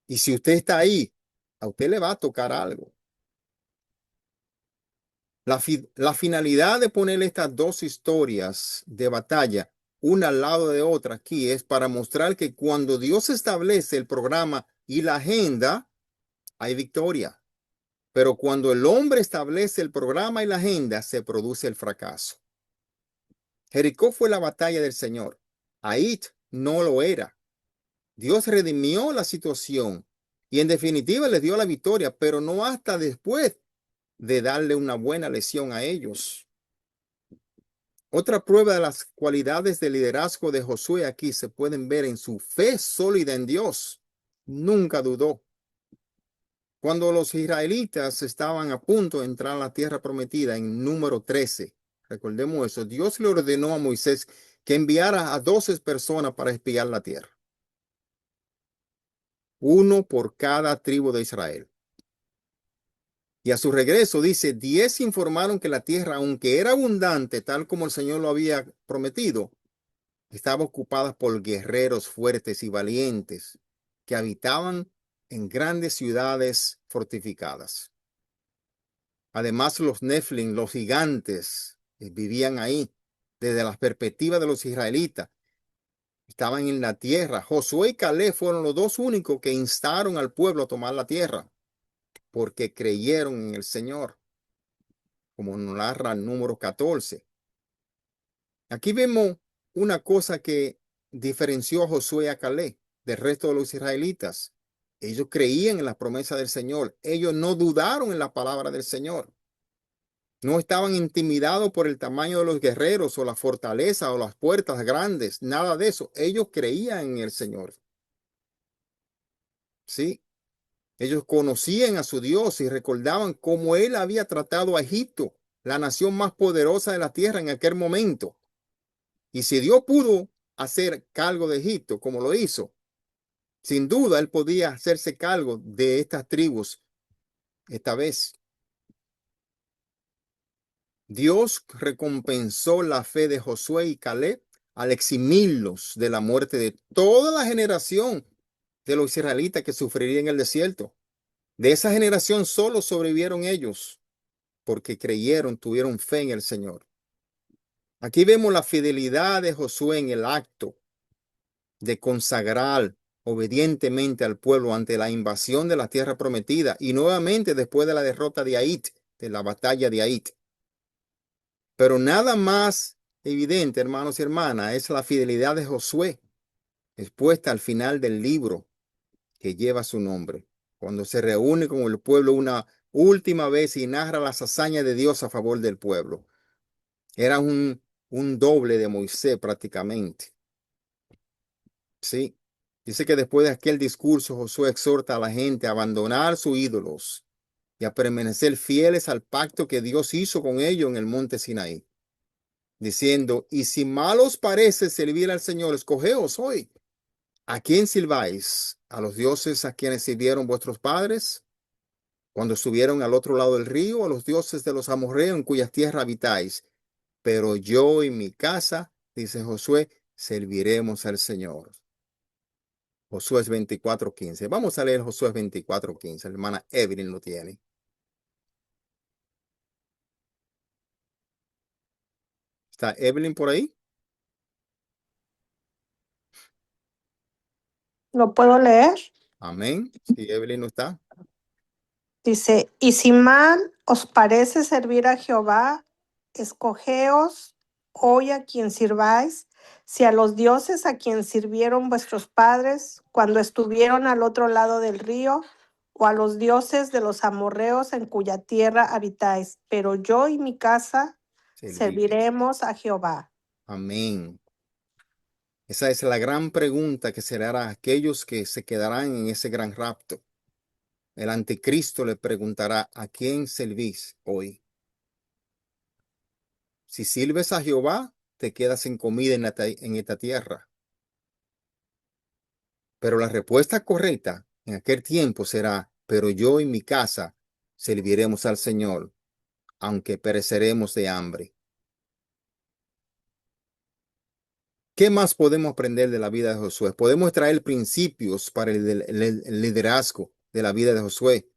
Y si usted está ahí, a usted le va a tocar algo. La finalidad de poner estas dos historias de batalla una al lado de otra aquí es para mostrar que cuando Dios establece el programa y la agenda, hay victoria. Pero cuando el hombre establece el programa y la agenda, se produce el fracaso. Jericó fue la batalla del Señor. Ait no lo era. Dios redimió la situación y en definitiva les dio la victoria, pero no hasta después de darle una buena lección a ellos. Otra prueba de las cualidades de liderazgo de Josué aquí se pueden ver en su fe sólida en Dios. Nunca dudó. Cuando los israelitas estaban a punto de entrar a la tierra prometida en número 13, recordemos eso, Dios le ordenó a Moisés que enviara a 12 personas para espiar la tierra. Uno por cada tribu de Israel. Y a su regreso dice, 10 informaron que la tierra, aunque era abundante, tal como el Señor lo había prometido, estaba ocupada por guerreros fuertes y valientes que habitaban en grandes ciudades fortificadas. Además, los Nephilim, los gigantes, vivían ahí desde la perspectiva de los israelitas. Estaban en la tierra. Josué y Caleb fueron los dos únicos que instaron al pueblo a tomar la tierra porque creyeron en el Señor, como nos narra el número 14. Aquí vemos una cosa que diferenció a Josué y a Caleb del resto de los israelitas. Ellos creían en las promesas del Señor. Ellos no dudaron en la palabra del Señor. No estaban intimidados por el tamaño de los guerreros o la fortaleza o las puertas grandes. Nada de eso. Ellos creían en el Señor. Sí. Ellos conocían a su Dios y recordaban cómo Él había tratado a Egipto, la nación más poderosa de la tierra en aquel momento. Y si Dios pudo hacer cargo de Egipto como lo hizo, sin duda Él podía hacerse cargo de estas tribus esta vez. Dios recompensó la fe de Josué y Caleb al eximirlos de la muerte de toda la generación de los israelitas que sufrirían en el desierto. De esa generación solo sobrevivieron ellos porque creyeron, tuvieron fe en el Señor. Aquí vemos la fidelidad de Josué en el acto de consagrar obedientemente al pueblo ante la invasión de la tierra prometida y nuevamente después de la derrota de Ait, de la batalla de Ait. Pero nada más evidente, hermanos y hermanas, es la fidelidad de Josué, expuesta al final del libro que lleva su nombre, cuando se reúne con el pueblo una última vez y narra las hazañas de Dios a favor del pueblo. Era un doble de Moisés prácticamente. Sí. Dice que después de aquel discurso, Josué exhorta a la gente a abandonar sus ídolos y a permanecer fieles al pacto que Dios hizo con ellos en el monte Sinaí, diciendo, y si mal os parece servir al Señor, escogeos hoy. ¿A quién sirváis? ¿A los dioses a quienes sirvieron vuestros padres cuando estuvieron al otro lado del río, a los dioses de los amorreos en cuyas tierras habitáis? Pero yo y mi casa, dice Josué, serviremos al Señor. Josué 24:15. Vamos a leer Josué 24:15. La hermana Evelyn lo tiene. ¿Está Evelyn por ahí? ¿Lo puedo leer? Amén. Si Evelyn no está. Dice, y si mal os parece servir a Jehová, escogeos hoy a quien sirváis, si a los dioses a quien sirvieron vuestros padres cuando estuvieron al otro lado del río, o a los dioses de los amorreos en cuya tierra habitáis, pero yo y mi casa serviremos a Jehová. Amén. Esa es la gran pregunta que se le hará a aquellos que se quedarán en ese gran rapto. El anticristo le preguntará: ¿a quién servís hoy? Si sirves a Jehová, te quedas sin comida en esta tierra. Pero la respuesta correcta en aquel tiempo será: pero yo y mi casa serviremos al Señor, aunque pereceremos de hambre. ¿Qué más podemos aprender de la vida de Josué? Podemos traer principios para el liderazgo de la vida de Josué.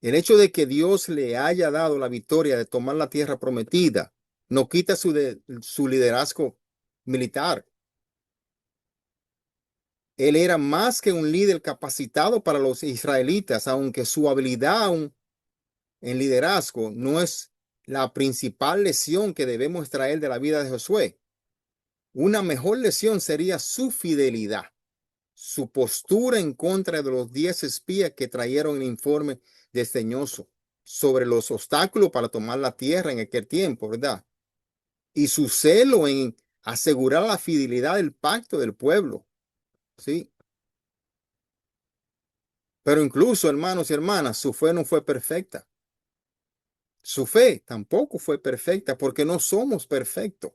El hecho de que Dios le haya dado la victoria de tomar la tierra prometida no quita su liderazgo militar. Él era más que un líder capacitado para los israelitas, aunque su habilidad en liderazgo no es la principal lección que debemos traer de la vida de Josué. Una mejor lección sería su fidelidad, su postura en contra de los 10 espías que trajeron el informe desdeñoso sobre los obstáculos para tomar la tierra en aquel tiempo, ¿verdad? Y su celo en asegurar la fidelidad del pacto del pueblo, ¿sí? Pero incluso, hermanos y hermanas, su fe no fue perfecta. Su fe tampoco fue perfecta porque no somos perfectos.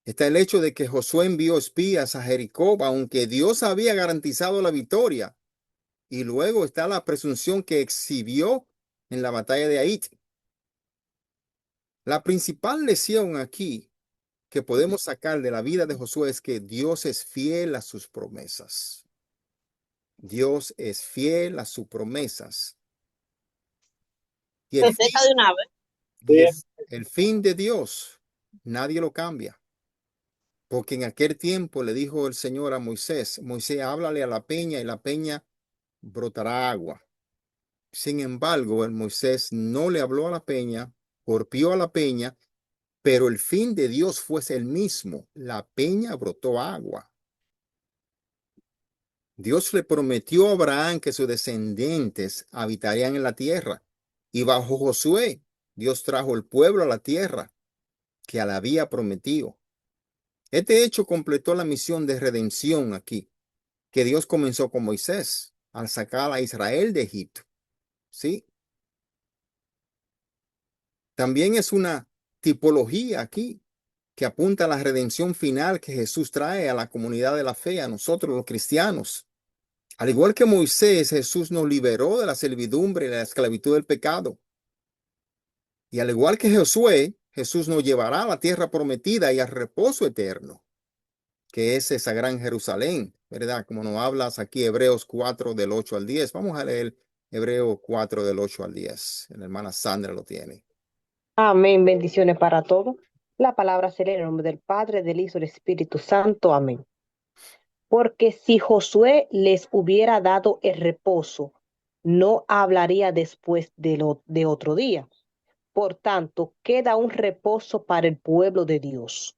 Está el hecho de que Josué envió espías a Jericó, aunque Dios había garantizado la victoria. Y luego está la presunción que exhibió en la batalla de Ait. La principal lección aquí que podemos sacar de la vida de Josué es que Dios es fiel a sus promesas. Dios es fiel a sus promesas. Y el fin de Dios, nadie lo cambia. Porque en aquel tiempo le dijo el Señor a Moisés: Moisés, háblale a la peña y la peña brotará agua. Sin embargo, el Moisés no le habló a la peña, golpeó a la peña, pero el fin de Dios fuese el mismo. La peña brotó agua. Dios le prometió a Abraham que sus descendientes habitarían en la tierra. Y bajo Josué, Dios trajo el pueblo a la tierra que le había prometido. Este hecho completó la misión de redención aquí, que Dios comenzó con Moisés al sacar a Israel de Egipto. ¿Sí? También es una tipología aquí que apunta a la redención final que Jesús trae a la comunidad de la fe, a nosotros los cristianos. Al igual que Moisés, Jesús nos liberó de la servidumbre y de la esclavitud del pecado. Y al igual que Josué, Jesús nos llevará a la tierra prometida y al reposo eterno, que es esa gran Jerusalén, ¿verdad? Como nos hablas aquí, Hebreos 4 del 8 al 10. Vamos a leer Hebreos 4 del 8 al 10. La hermana Sandra lo tiene. Amén. Bendiciones para todos. La palabra será en el nombre del Padre, del Hijo y del Espíritu Santo. Amén. Porque si Josué les hubiera dado el reposo, no hablaría después de otro día. Por tanto, queda un reposo para el pueblo de Dios.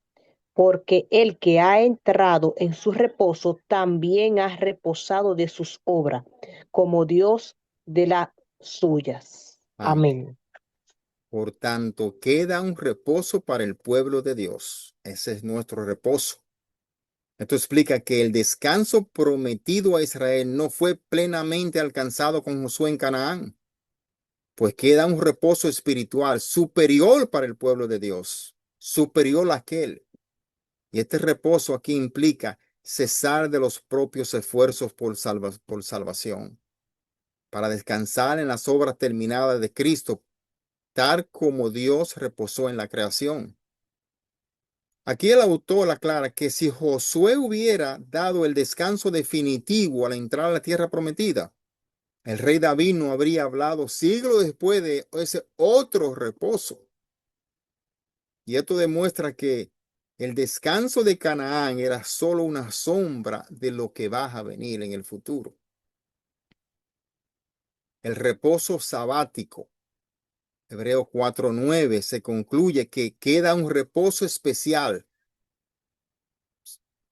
Porque el que ha entrado en su reposo también ha reposado de sus obras, como Dios de las suyas. Amén. Por tanto, queda un reposo para el pueblo de Dios. Ese es nuestro reposo. Esto explica que el descanso prometido a Israel no fue plenamente alcanzado con Josué en Canaán, pues queda un reposo espiritual superior para el pueblo de Dios, superior a aquel. Y este reposo aquí implica cesar de los propios esfuerzos por salvación, para descansar en las obras terminadas de Cristo, tal como Dios reposó en la creación. Aquí el autor aclara que si Josué hubiera dado el descanso definitivo al entrar a la tierra prometida, el rey David no habría hablado siglos después de ese otro reposo. Y esto demuestra que el descanso de Canaán era solo una sombra de lo que va a venir en el futuro. El reposo sabático, Hebreos 4:9, se concluye que queda un reposo especial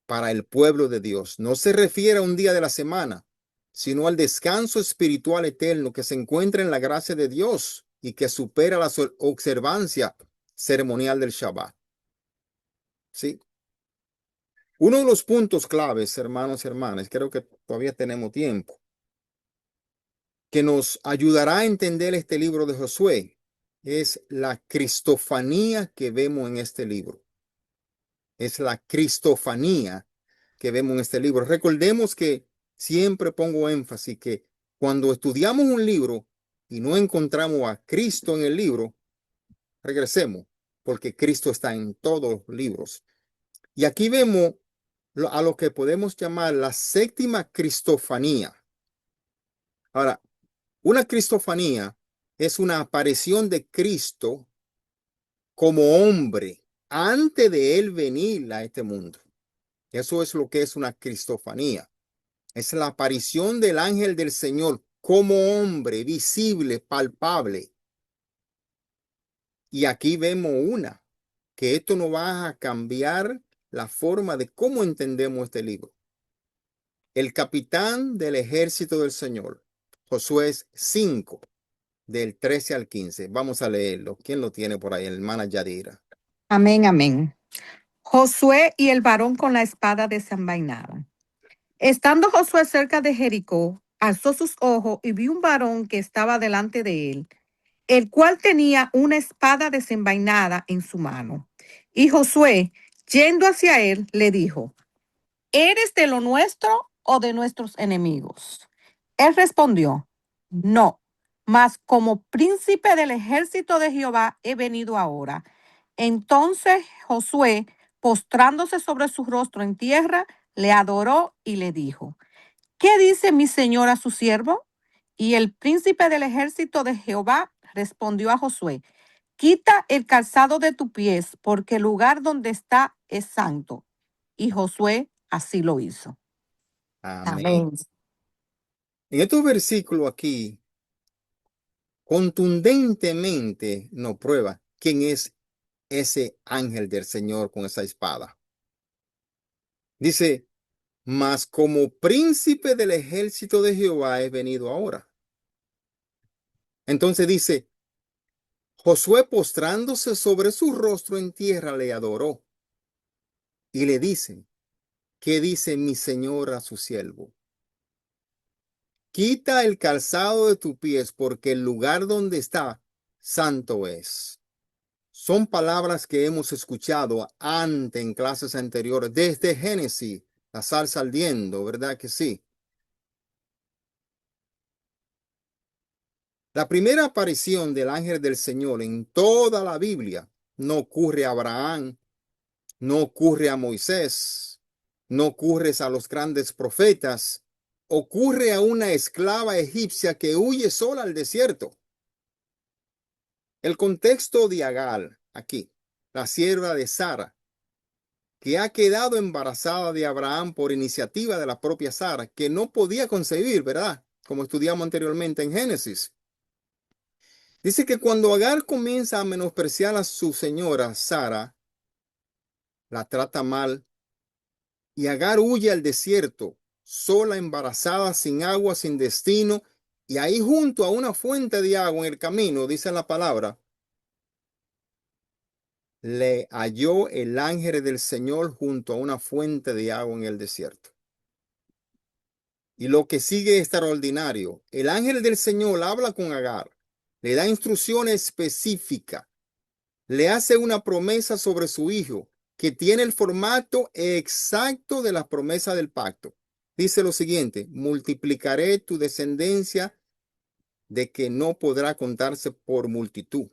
para el pueblo de Dios. No se refiere a un día de la semana, sino al descanso espiritual eterno que se encuentra en la gracia de Dios y que supera la observancia ceremonial del Shabbat. ¿Sí? Uno de los puntos claves, hermanos y hermanas, creo que todavía tenemos tiempo, que nos ayudará a entender este libro de Josué, es la cristofanía que vemos en este libro. Es la cristofanía que vemos en este libro. Recordemos que siempre pongo énfasis que cuando estudiamos un libro y no encontramos a Cristo en el libro, regresemos, porque Cristo está en todos los libros. Y aquí vemos a lo que podemos llamar la séptima cristofanía. Ahora, una cristofanía es una aparición de Cristo como hombre antes de él venir a este mundo. Eso es lo que es una cristofanía. Es la aparición del ángel del Señor como hombre, visible, palpable. Y aquí vemos una, que esto no va a cambiar la forma de cómo entendemos este libro. El capitán del ejército del Señor, Josué 5, del 13 al 15. Vamos a leerlo. ¿Quién lo tiene por ahí? Hermana Yadira. Amén, amén. Josué y el varón con la espada desenvainada. Estando Josué cerca de Jericó, alzó sus ojos y vio un varón que estaba delante de él, el cual tenía una espada desenvainada en su mano. Y Josué, yendo hacia él, le dijo: ¿eres de lo nuestro o de nuestros enemigos? Él respondió: no, mas como príncipe del ejército de Jehová he venido ahora. Entonces Josué, postrándose sobre su rostro en tierra, le adoró y le dijo: ¿qué dice mi señor a su siervo? Y el príncipe del ejército de Jehová respondió a Josué: quita el calzado de tus pies, porque el lugar donde está es santo. Y Josué así lo hizo. Amén. Amén. En estos versículos aquí, contundentemente nos prueba quién es ese ángel del Señor con esa espada. Dice, mas como príncipe del ejército de Jehová he venido ahora. Entonces dice, Josué postrándose sobre su rostro en tierra le adoró. Y le dice, ¿qué dice mi señor a su siervo? Quita el calzado de tus pies, porque el lugar donde está santo es. Son palabras que hemos escuchado antes en clases anteriores, desde Génesis, la salsa ardiendo, ¿verdad que sí? La primera aparición del ángel del Señor en toda la Biblia no ocurre a Abraham, no ocurre a Moisés, no ocurre a los grandes profetas, ocurre a una esclava egipcia que huye sola al desierto. El contexto de Agar, aquí, la sierva de Sara, que ha quedado embarazada de Abraham por iniciativa de la propia Sara, que no podía concebir, ¿verdad? Como estudiamos anteriormente en Génesis. Dice que cuando Agar comienza a menospreciar a su señora Sara, la trata mal, y Agar huye al desierto, sola, embarazada, sin agua, sin destino, y ahí junto a una fuente de agua en el camino, dice la palabra, le halló el ángel del Señor junto a una fuente de agua en el desierto. Y lo que sigue es extraordinario. El ángel del Señor habla con Agar, le da instrucciones específicas, le hace una promesa sobre su hijo, que tiene el formato exacto de la promesa del pacto. Dice lo siguiente, multiplicaré tu descendencia de que no podrá contarse por multitud.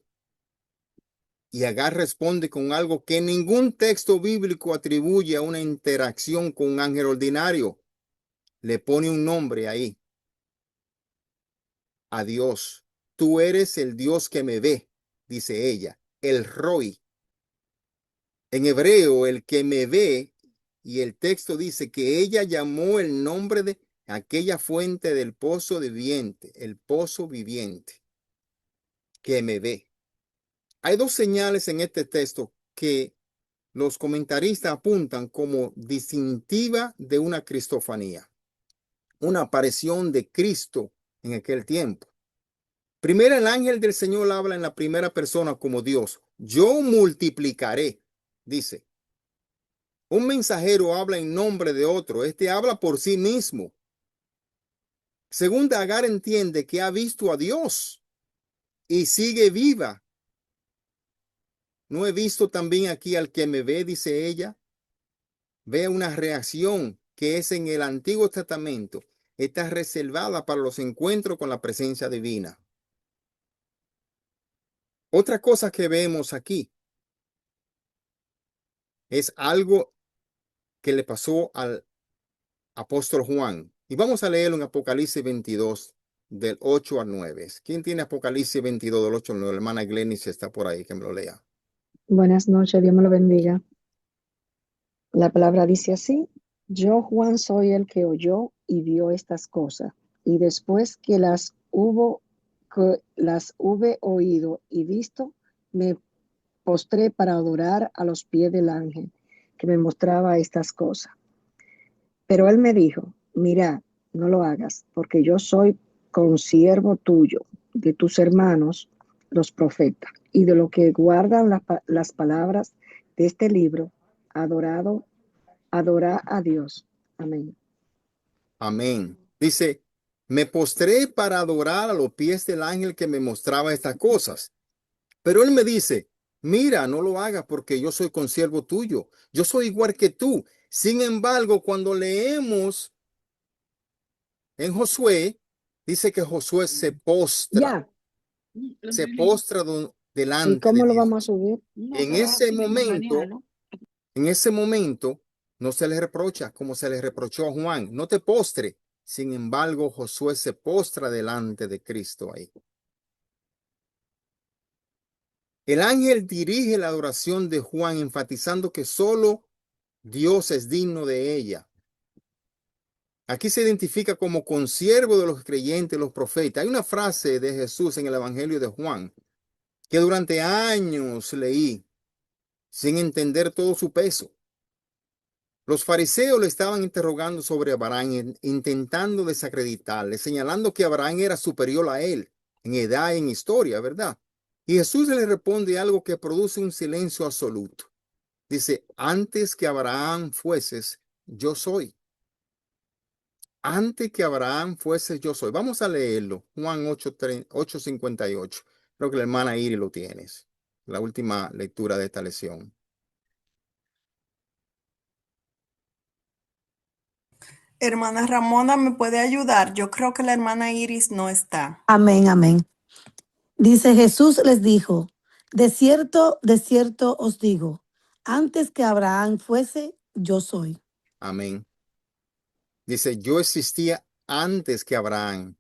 Y Agar responde con algo que ningún texto bíblico atribuye a una interacción con un ángel ordinario. Le pone un nombre ahí. A Dios. Tú eres el Dios que me ve, dice ella, el Roi. En hebreo, el que me ve, y el texto dice que ella llamó el nombre de aquella fuente del pozo viviente, el pozo viviente, que me ve. Hay dos señales en este texto que los comentaristas apuntan como distintiva de una cristofanía. una aparición de Cristo en aquel tiempo. Primero, el ángel del Señor habla en la primera persona como Dios. Yo multiplicaré, dice. Un mensajero habla en nombre de otro. Este habla por sí mismo. Segunda, Agar entiende que ha visto a Dios y sigue viva. ¿No he visto también aquí al que me ve?, dice ella. Ve una reacción que es en el Antiguo Testamento. Está reservada para los encuentros con la presencia divina. Otra cosa que vemos aquí es algo que le pasó al apóstol Juan. Y vamos a leerlo en Apocalipsis 22, del 8 al 9. ¿Quién tiene Apocalipsis 22, del 8 al 9? La hermana Glenis está por ahí, que me lo lea. Buenas noches, Dios me lo bendiga. La palabra dice así: yo, Juan, soy el que oyó y vio estas cosas, y después que las hube oído y visto, me postré para adorar a los pies del ángel que me mostraba estas cosas. Pero él me dijo: mira, no lo hagas, porque yo soy consiervo tuyo, de tus hermanos, los profetas, y de los que guardan las palabras de este libro. Adora a Dios. Amén. Amén. Dice, me postré para adorar a los pies del ángel que me mostraba estas cosas. Pero él me dice, mira, no lo hagas porque yo soy consiervo tuyo. Yo soy igual que tú. Sin embargo, cuando leemos en Josué, dice que Josué se postra. Se postra ¿Y delante de cómo lo Dios. vamos a subir? En ese momento, no se le reprocha como se le reprochó a Juan. No te postre. Sin embargo, Josué se postra delante de Cristo ahí. El ángel dirige la adoración de Juan, enfatizando que solo Dios es digno de ella. Aquí se identifica como consiervo de los creyentes, los profetas. Hay una frase de Jesús en el Evangelio de Juan que durante años leí sin entender todo su peso. Los fariseos le estaban interrogando sobre Abraham, intentando desacreditarle, señalando que Abraham era superior a él en edad y en historia, ¿verdad? Y Jesús le responde algo que produce un silencio absoluto. Dice, antes que Abraham fueses, yo soy. Antes que Abraham fuese, yo soy. Vamos a leerlo. Juan 8:58. Creo que la hermana Iri lo tienes. La última lectura de esta lección. Hermana Ramona, ¿me puede ayudar? Yo creo que la hermana Iris no está. Amén, amén. Dice, Jesús les dijo, de cierto os digo, antes que Abraham fuese, yo soy. Amén. Dice, yo existía antes que Abraham.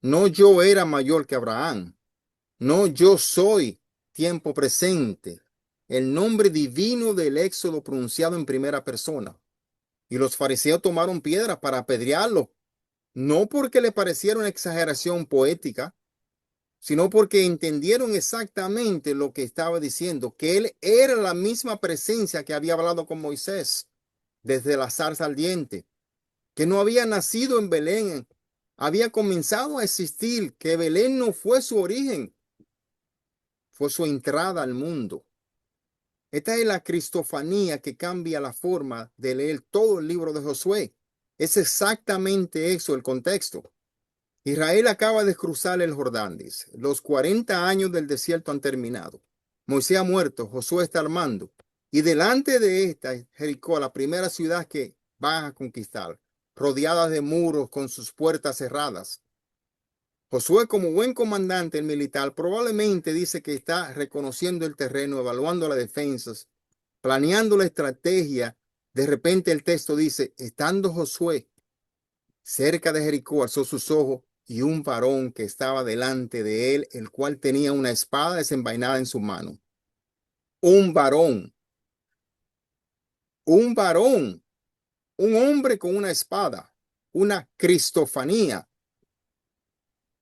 No yo era mayor que Abraham. No yo soy tiempo presente. El nombre divino del Éxodo pronunciado en primera persona. Y los fariseos tomaron piedras para apedrearlo. No porque le pareciera una exageración poética, sino porque entendieron exactamente lo que estaba diciendo, que él era la misma presencia que había hablado con Moisés desde la zarza ardiente, que no había nacido en Belén, había comenzado a existir, que Belén no fue su origen, fue su entrada al mundo. Esta es la cristofanía que cambia la forma de leer todo el libro de Josué. Es exactamente eso el contexto. Israel acaba de cruzar el Jordán, dice. Los 40 años del desierto han terminado. Moisés ha muerto, Josué está armando. Y delante de esta, Jericó, la primera ciudad que van a conquistar, rodeada de muros con sus puertas cerradas. Josué, como buen comandante militar, probablemente dice que está reconociendo el terreno, evaluando las defensas, planeando la estrategia. De repente el texto dice, estando Josué cerca de Jericó, alzó sus ojos y un varón que estaba delante de él, el cual tenía una espada desenvainada en su mano. Un varón, un varón, un hombre con una espada, una cristofanía,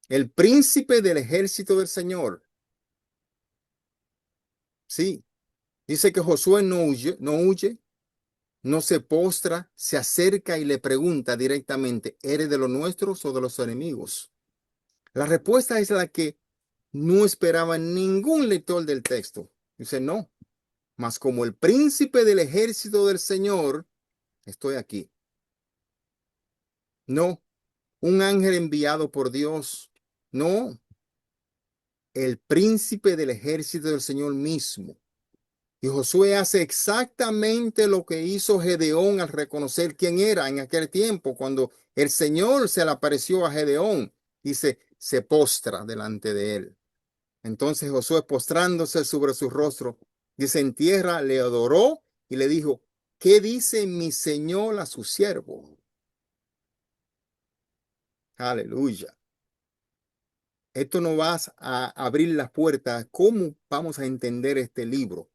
el príncipe del ejército del Señor. Sí, dice que Josué no huye, no se postra, se acerca y le pregunta directamente, ¿eres de los nuestros o de los enemigos? La respuesta es la que no esperaba ningún lector del texto. Dice, no, mas como el príncipe del ejército del Señor, estoy aquí. No, un ángel enviado por Dios. No, el príncipe del ejército del Señor mismo. Y Josué hace exactamente lo que hizo Gedeón al reconocer quién era en aquel tiempo, cuando el Señor se le apareció a Gedeón. Dice, se postra delante de él. Entonces Josué, postrándose sobre su rostro, dice, en tierra le adoró y le dijo, ¿qué dice mi Señor a su siervo? Aleluya. Esto nos va a abrir las puertas. ¿Cómo vamos a entender este libro?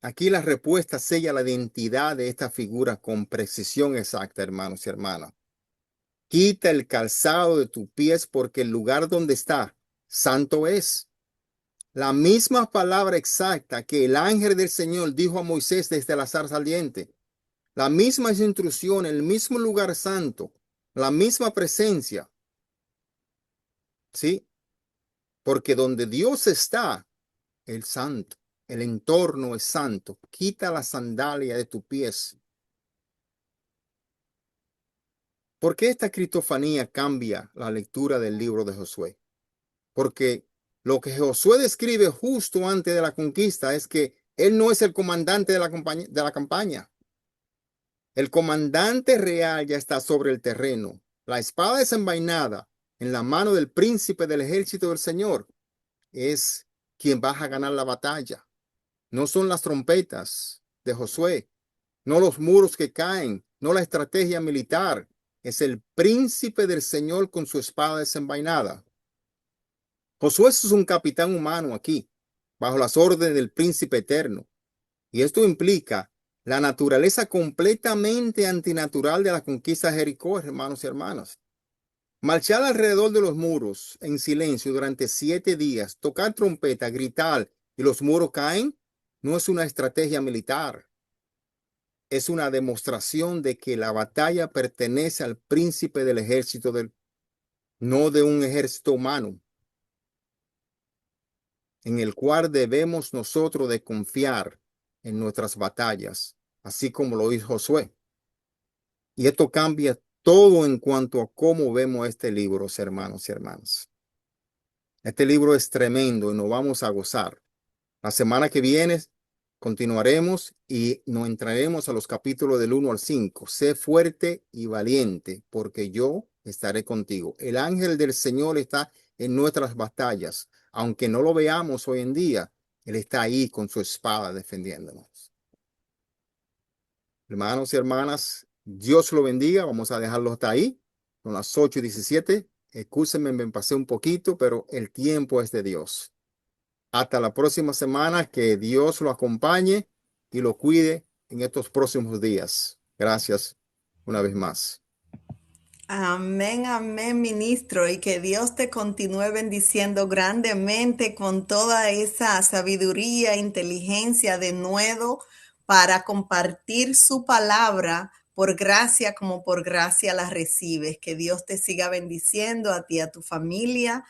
Aquí la respuesta sella la identidad de esta figura con precisión exacta, hermanos y hermanas. Quita el calzado de tus pies porque el lugar donde está, santo es. La misma palabra exacta que el ángel del Señor dijo a Moisés desde la zarza ardiente. La misma instrucción, el mismo lugar santo, la misma presencia. ¿Sí? Porque donde Dios está, el santo, el entorno es santo. Quita la sandalia de tus pies. ¿Por qué esta cristofanía cambia la lectura del libro de Josué? Porque lo que Josué describe justo antes de la conquista es que él no es el comandante de la campaña. El comandante real ya está sobre el terreno. La espada desenvainada en la mano del príncipe del ejército del Señor es quien va a ganar la batalla. No son las trompetas de Josué, no los muros que caen, no la estrategia militar. Es el príncipe del Señor con su espada desenvainada. Josué es un capitán humano aquí, bajo las órdenes del príncipe eterno. Y esto implica la naturaleza completamente antinatural de la conquista de Jericó, hermanos y hermanas. Marchar alrededor de los muros en silencio durante 7 días, tocar trompeta, gritar y los muros caen, no es una estrategia militar. Es una demostración de que la batalla pertenece al príncipe del ejército, no de un ejército humano, en el cual debemos nosotros de confiar en nuestras batallas, así como lo hizo Josué. Y esto cambia todo en cuanto a cómo vemos este libro, hermanos y hermanas. Este libro es tremendo y nos vamos a gozar. La semana que viene continuaremos y nos entraremos a los capítulos del 1 al 5. Sé fuerte y valiente, porque yo estaré contigo. El ángel del Señor está en nuestras batallas. Aunque no lo veamos hoy en día, Él está ahí con su espada defendiéndonos. Hermanos y hermanas, Dios lo bendiga. Vamos a dejarlo hasta ahí. Son las 8:17. Excúsenme, me pasé un poquito, pero el tiempo es de Dios. Hasta la próxima semana, que Dios lo acompañe y lo cuide en estos próximos días. Gracias una vez más. Amén, amén, ministro, y que Dios te continúe bendiciendo grandemente con toda esa sabiduría, inteligencia de nuevo para compartir su palabra por gracia como por gracia la recibes. Que Dios te siga bendiciendo a ti, a tu familia.